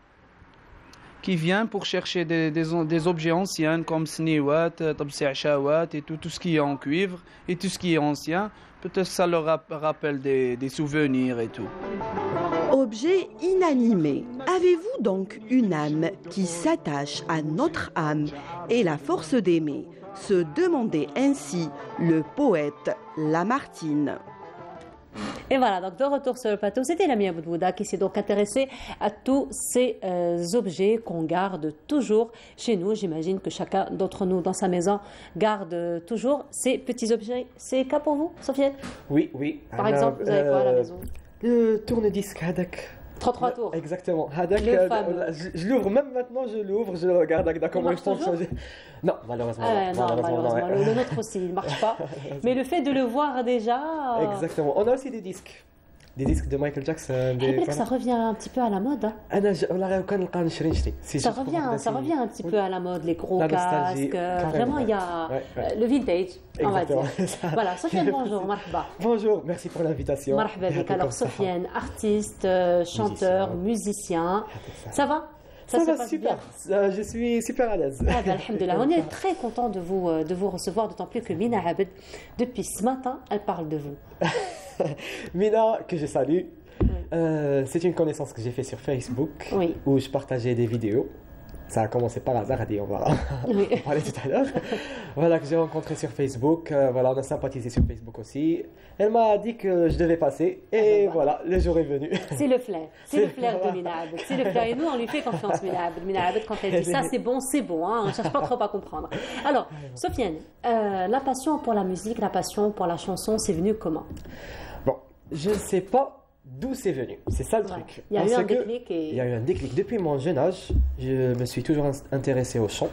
qui viennent pour chercher des objets anciens comme sniwat, tabsi achawat et tout ce qui est en cuivre et tout ce qui est ancien. Peut-être que ça leur rappelle des souvenirs et tout. Objet inanimé. Avez-vous donc une âme qui s'attache à notre âme et la force d'aimer? Se demandait ainsi le poète Lamartine. Et voilà, donc de retour sur le plateau, c'était Lamia Boudbouda qui s'est donc intéressée à tous ces objets qu'on garde toujours chez nous. J'imagine que chacun d'entre nous dans sa maison garde toujours ces petits objets. C'est le cas pour vous, Sofiane? Oui, oui. Par exemple, vous avez quoi à la maison? Le tourne-disque Hadak. 33 tours. Exactement. Hadak, je l'ouvre, même maintenant je l'ouvre, je le regarde comment il fonctionne. Non, malheureusement. Malheureusement. Le nôtre aussi, il ne marche pas. Mais le fait de le voir déjà... Exactement. On a aussi des disques. Des disques de Michael Jackson. Ça revient un petit peu à la mode. Ça revient un petit peu à la mode, les gros casques. Vraiment, il y a le vintage, on va dire. Voilà, Sofiane, bonjour, marhaba. Bonjour, merci pour l'invitation. Marhaba bik. Alors, Sofiane, artiste, chanteur, musicien. Ça va? Ça va super, je suis super à l'aise. Alhamdulillah, on est très content de vous recevoir, d'autant plus que Mina Abed, depuis ce matin, elle parle de vous. Mina, que je salue, c'est une connaissance que j'ai fait sur Facebook, où je partageais des vidéos. Ça a commencé par hasard, on va en parler tout à l'heure. Voilà, que j'ai rencontré sur Facebook. Voilà, on a sympathisé sur Facebook aussi. Elle m'a dit que je devais passer. Et voilà, le jour est venu. C'est le flair. C'est le flair de Mina Abed. C'est le flair. Et nous, on lui fait confiance, Mina Abed. Mina Abed, quand elle dit ça, c'est bon. Hein, on ne cherche pas trop à comprendre. Alors, Sofiane, la passion pour la musique, la passion pour la chanson, c'est venu comment? Bon, je ne sais pas d'où c'est venu, c'est ça le truc. Il y a eu un déclic. Il y a eu un déclic. Depuis mon jeune âge, je me suis toujours intéressé au chant.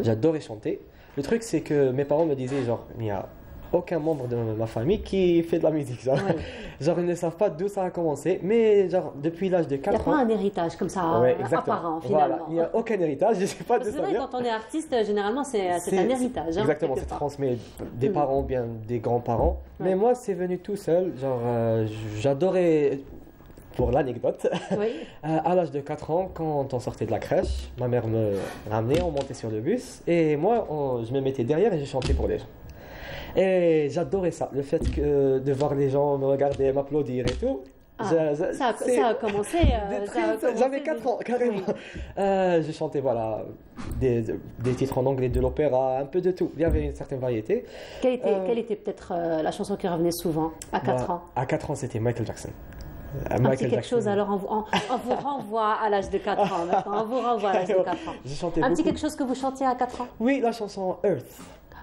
J'adorais chanter. Le truc, c'est que mes parents me disaient, genre, il n'y a aucun membre de ma famille qui fait de la musique. Genre, ils ne savent pas d'où ça a commencé. Mais genre, depuis l'âge de 4 ans... Il n'y a pas un héritage comme ça, apparent, finalement. Voilà, il n'y a aucun héritage, je ne sais pas d'où ça vient. C'est vrai, quand on est artiste, généralement, c'est un héritage. Exactement, c'est transmis des parents, bien des grands-parents. Mais moi, c'est venu tout seul. Genre, j'adorais... Pour l'anecdote, à l'âge de 4 ans, quand on sortait de la crèche, ma mère me ramenait, on montait sur le bus, et moi, je me mettais derrière et je chantais pour les gens. Et j'adorais ça, le fait de voir les gens me regarder, m'applaudir et tout. Ça a commencé. J'avais 4 ans, carrément. Je chantais voilà, des titres en anglais, de l'opéra, un peu de tout. Il y avait une certaine variété. Quelle était peut-être la chanson qui revenait souvent à 4 ans? À 4 ans, c'était Michael Jackson. Un petit quelque chose, alors on vous renvoie à l'âge de 4 ans. Maintenant, on vous renvoie à l'âge de 4 ans. Un petit quelque chose que vous chantiez à 4 ans? Oui, la chanson Earth.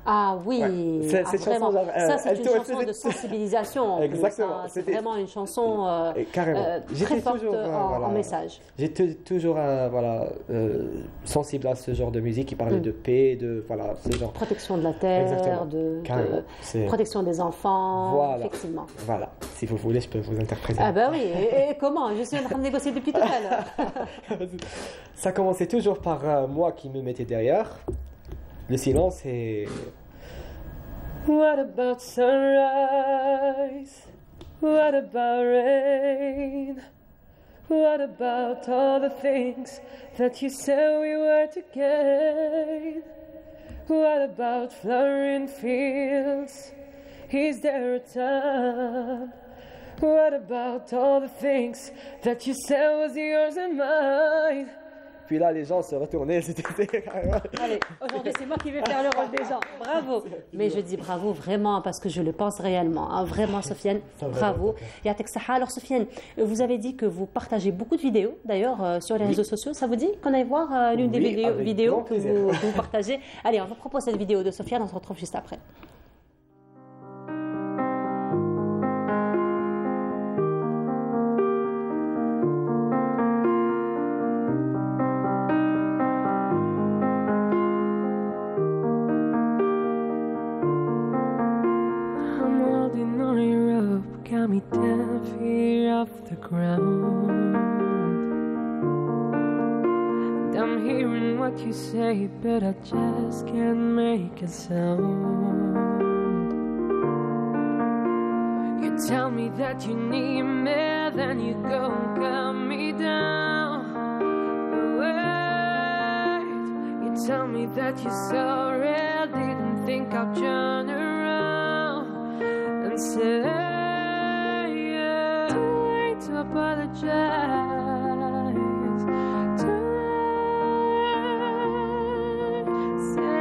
Ah oui, cette vraiment. chanson, Ça c'est une chanson de sensibilisation. En Exactement. Plus, hein. C'est vraiment une chanson très forte en message. J'étais toujours sensible à ce genre de musique qui parlait de paix, de ce genre. Protection de la terre, de protection des enfants, effectivement. Voilà, si vous voulez, je peux vous interpréter. Ah bah oui, et comment? Je suis en train de négocier depuis tout à l'heure. Ça commençait toujours par moi qui me mettais derrière. Le silence et... What about sunrise? What about rain? What about all the things that you said we were to gain? What about flowering fields? Is there a time? What about all the things that you said was yours and mine? Puis là, les gens se retournaient. Allez, aujourd'hui, c'est moi qui vais faire le rôle des gens. Bravo. Mais je dis bravo vraiment parce que je le pense réellement. Hein. Vraiment, Sofiane, bravo. Alors, Sofiane, vous avez dit que vous partagez beaucoup de vidéos, d'ailleurs, sur les réseaux sociaux. Ça vous dit qu'on aille voir l'une des vidéos que vous partagez? Allez, on vous propose cette vidéo de Sofiane. On se retrouve juste après. Got me 10 feet off the ground. And I'm hearing what you say, but I just can't make a sound. You tell me that you need me, then you go and cut me down. But wait, you tell me that you're sorry, didn't think I'd turn around and say to apologize.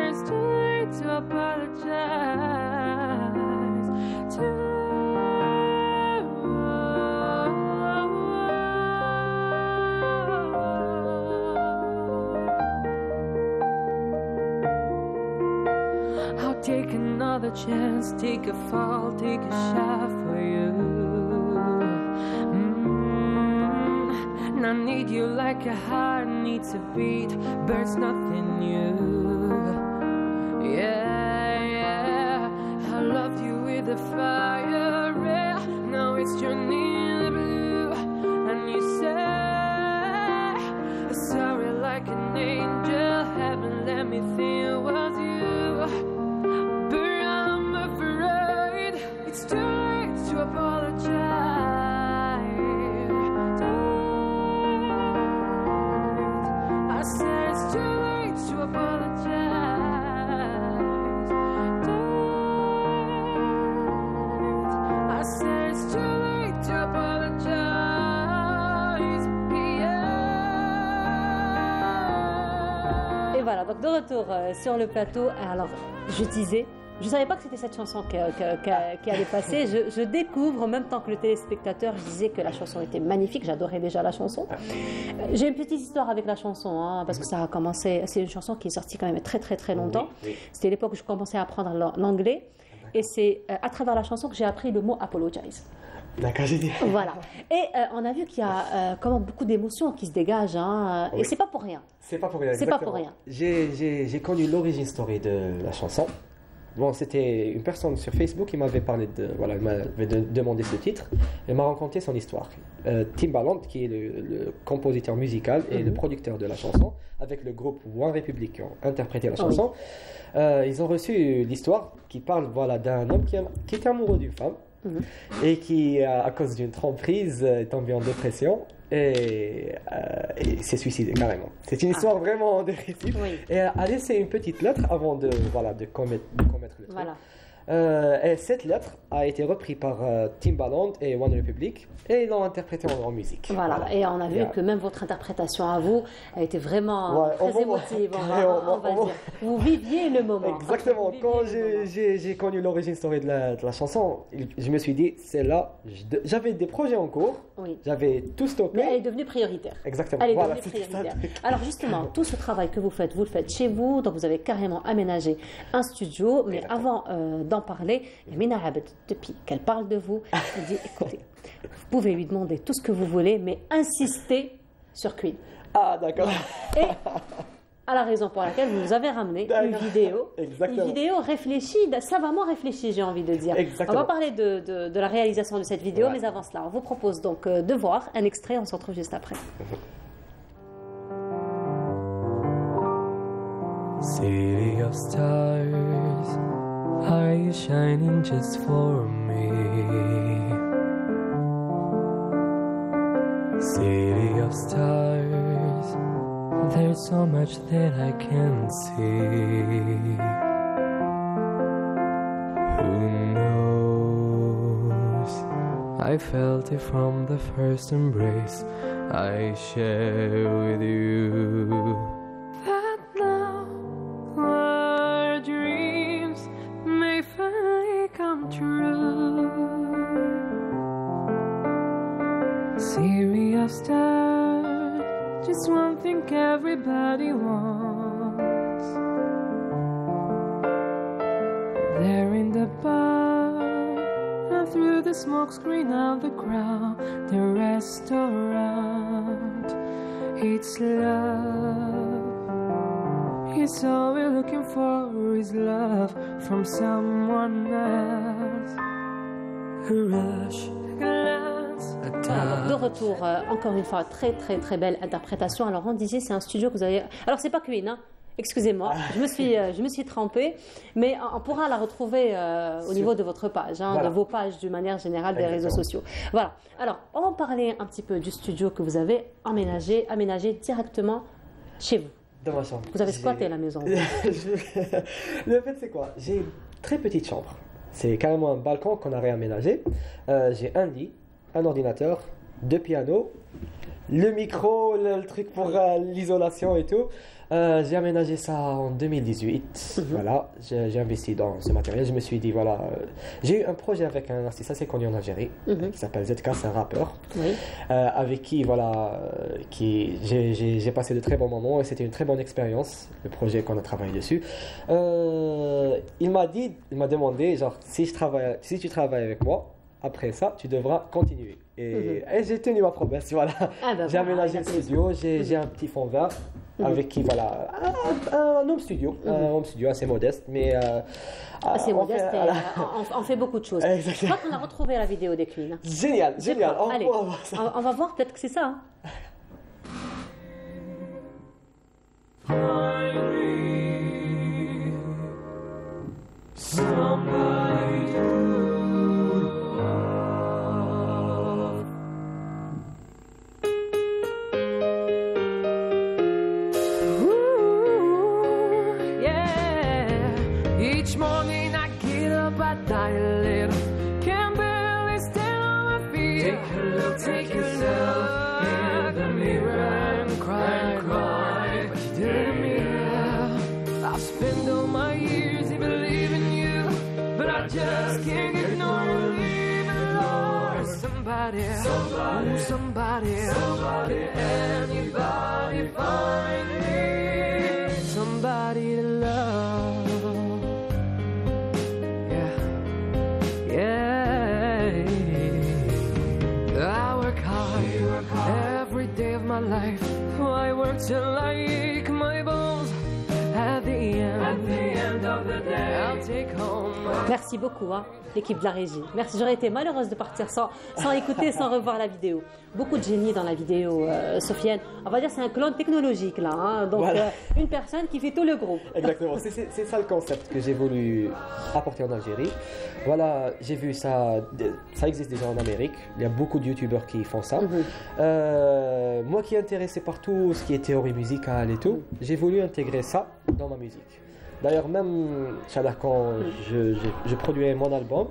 It's too late to apologize. I'll take another chance, take a fall, take a shot for you. I need you like a heart needs a beat, but it's nothing new. Yeah, I loved you with the fire red, now it's turning the blue. And you say, sorry like an angel, haven't let me think it was you. But I'm afraid it's too late to apologize. I said it's too late to apologize. I said it's too late to apologize. Yeah. Et voilà, donc de retour sur le plateau. Alors, je disais, je ne savais pas que c'était cette chanson qui allait passer. Je découvre en même temps que le téléspectateur. Je disais que la chanson était magnifique. J'adorais déjà la chanson. J'ai une petite histoire avec la chanson, hein, parce que ça a commencé. C'est une chanson qui est sortie quand même très très très longtemps. C'était l'époque où je commençais à apprendre l'anglais. Et c'est à travers la chanson que j'ai appris le mot apologize. D'accord, j'ai dit. Voilà. Et on a vu qu'il y a comment beaucoup d'émotions qui se dégagent. Hein, et c'est pas pour rien. C'est pas pour rien. C'est pas pour rien. J'ai connu l'origine story de la chanson. Bon, c'était une personne sur Facebook qui m'avait parlé m'avait demandé ce titre et m'a raconté son histoire. Timbaland, qui est le compositeur musical et le producteur de la chanson, avec le groupe One Republic qui ont interprété la chanson, ils ont reçu l'histoire qui parle d'un homme qui était amoureux d'une femme et qui, à cause d'une tromperie, est tombé en dépression et s'est suicidé carrément. C'est une histoire vraiment dépressive. Et a laissé une petite lettre avant de commettre le truc. Voilà. Et cette lettre a été reprise par Timbaland et One Republic et ils l'ont interprétée en musique. Voilà. Et on a vu que même votre interprétation à vous a été vraiment très émotive, on va dire. Vous viviez le moment. Exactement. Quand j'ai connu l'origine story de la chanson, je me suis dit, c'est là, j'avais des projets en cours, j'avais tout stoppé. Mais elle est devenue prioritaire. Exactement. Elle est devenue prioritaire. Alors justement, tout ce travail que vous le faites chez vous, donc vous avez carrément aménagé un studio, mais avant d'en parler, Mina Abed, depuis qu'elle parle de vous, elle dit, écoutez, vous pouvez lui demander tout ce que vous voulez, mais insistez sur Queen. Ah, d'accord. Et à la raison pour laquelle vous nous avez ramené une vidéo réfléchie, savamment réfléchie, j'ai envie de dire. Exactement. On va parler de la réalisation de cette vidéo, mais avant cela, on vous propose donc de voir un extrait, on se retrouve juste après. City of stars, are you shining just for me? City of stars, there's so much that I can't see. Who knows? I felt it from the first embrace I share with you. That now our dreams may finally come true. Serious stars, just one thing everybody wants. There in the bar, and through the smoke screen of the crowd, the restaurant, it's love. It's all we're looking for is love from someone else. A rush, a glance, a touch. Alors, de retour, encore une fois, très très très belle interprétation. Alors on disait c'est un studio que vous avez... Alors c'est pas Queen, hein. Excusez-moi, je me suis trompée, mais on pourra la retrouver au niveau de votre page, de vos pages d'une manière générale des réseaux sociaux. Voilà. Alors, on va parler un petit peu du studio que vous avez aménagé directement chez vous. Dans ma chambre. Vous avez squatté la maison. Le fait, c'est quoi? J'ai une très petite chambre. C'est carrément un balcon qu'on a réaménagé. J'ai un lit, un ordinateur, 2 pianos, le micro, le truc pour l'isolation et tout. J'ai aménagé ça en 2018. Voilà, j'ai investi dans ce matériel. Je me suis dit, voilà, j'ai eu un projet avec un artiste assez connu en Algérie qui s'appelle ZK, c'est un rappeur, avec qui, voilà, j'ai passé de très bons moments et c'était une très bonne expérience, le projet qu'on a travaillé dessus. Il m'a demandé, genre, si tu travailles avec moi, après ça, tu devras continuer. Et j'ai tenu ma promesse, voilà. J'ai aménagé le studio, j'ai un petit fond vert avec qui, voilà, un home studio, assez modeste, mais... assez modeste, on fait beaucoup de choses. Je crois qu'on a retrouvé la vidéo des Queen. Génial. Allez, on va voir, peut-être que c'est ça. Somebody to each morning I get up, I die a little. Can't barely stand on my feet. Take a look in the mirror and cry. But you didn't mean it. I've spent all my years in believing you, but I just can't ignore you leaving, Lord. Somebody, can anybody find me? Somebody to love. I work hard every day of my life. I work till I ache my bones. At the end of the day, I'll take home. Merci beaucoup, l'équipe de la régie. Merci, j'aurais été malheureuse de partir sans écouter, sans revoir la vidéo. Beaucoup de génie dans la vidéo, Sofiane. On va dire c'est un clone technologique là, donc voilà. Une personne qui fait tout le groupe. Exactement, c'est ça le concept que j'ai voulu apporter en Algérie. Voilà, j'ai vu ça existe déjà en Amérique. Il y a beaucoup de youtubeurs qui font ça. Moi qui est intéressé par tout ce qui est théorie musicale et tout, j'ai voulu intégrer ça dans ma musique. D'ailleurs, même quand je produis mon album,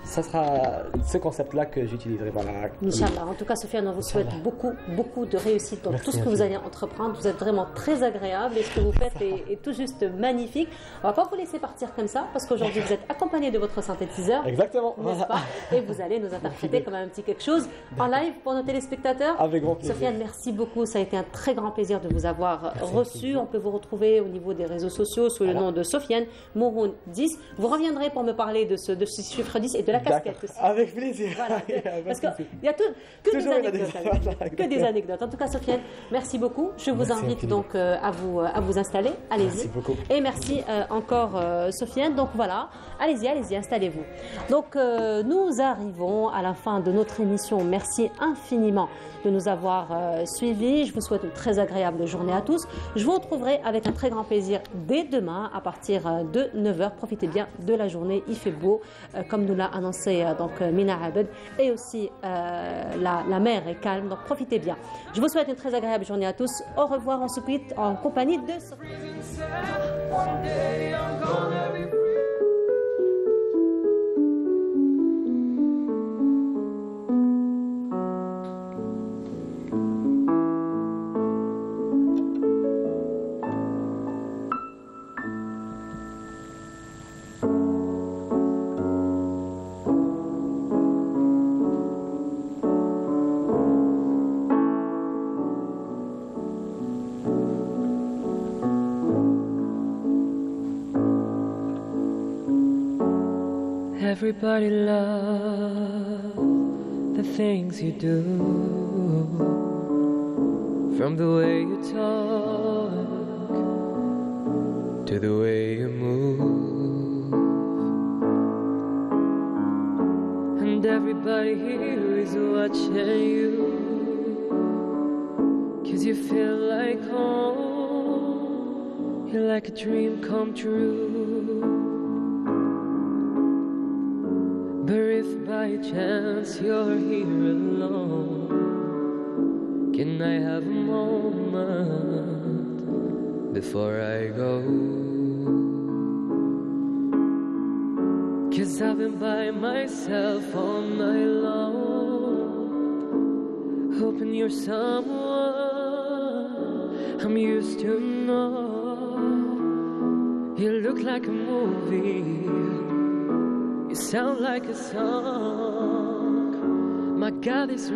ça sera ce concept-là que j'utiliserai. Voilà. Inch'Allah. En tout cas, Sofiane, on vous souhaite beaucoup de réussite dans tout ce que vous allez entreprendre. Vous êtes vraiment très agréable et ce que vous faites est tout juste magnifique. On ne va pas vous laisser partir comme ça parce qu'aujourd'hui, vous êtes accompagné de votre synthétiseur. Exactement. N'est-ce pas? Et vous allez nous interpréter comme un petit quelque chose en live pour nos téléspectateurs. Avec grand plaisir. Sofiane, merci beaucoup. Ça a été un très grand plaisir de vous avoir reçu. On peut vous retrouver au niveau des réseaux sociaux sous le nom de Sofiane Mouroun 10. Vous reviendrez pour me parler de ce chiffre 10 et de la casquette aussi. Avec plaisir. Voilà. Parce qu'il y a que des anecdotes. En tout cas, Sofiane, merci beaucoup. Je vous invite donc à vous installer. Allez-y. Merci beaucoup. Et merci encore, Sofiane. Donc voilà, allez-y, installez-vous. Donc nous arrivons à la fin de notre émission. Merci infiniment de nous avoir suivis. Je vous souhaite une très agréable journée à tous. Je vous retrouverai avec un très grand plaisir dès demain à partir de 9h. Profitez bien de la journée. Il fait beau, comme nous l'a annoncé donc Mina Abed. Et aussi la mer est calme, donc profitez bien. Je vous souhaite une très agréable journée à tous. Au revoir, on se quitte en compagnie de Everybody loves the things you do, from the way you talk to the way you move. And everybody here is watching you, 'cause you feel like home. You're like a dream come true. But if by chance you're here alone, can I have a moment before I go? 'Cause I've been by myself all night long, hoping you're someone I'm used to know. You look like a movie, you sound like a song. My God, this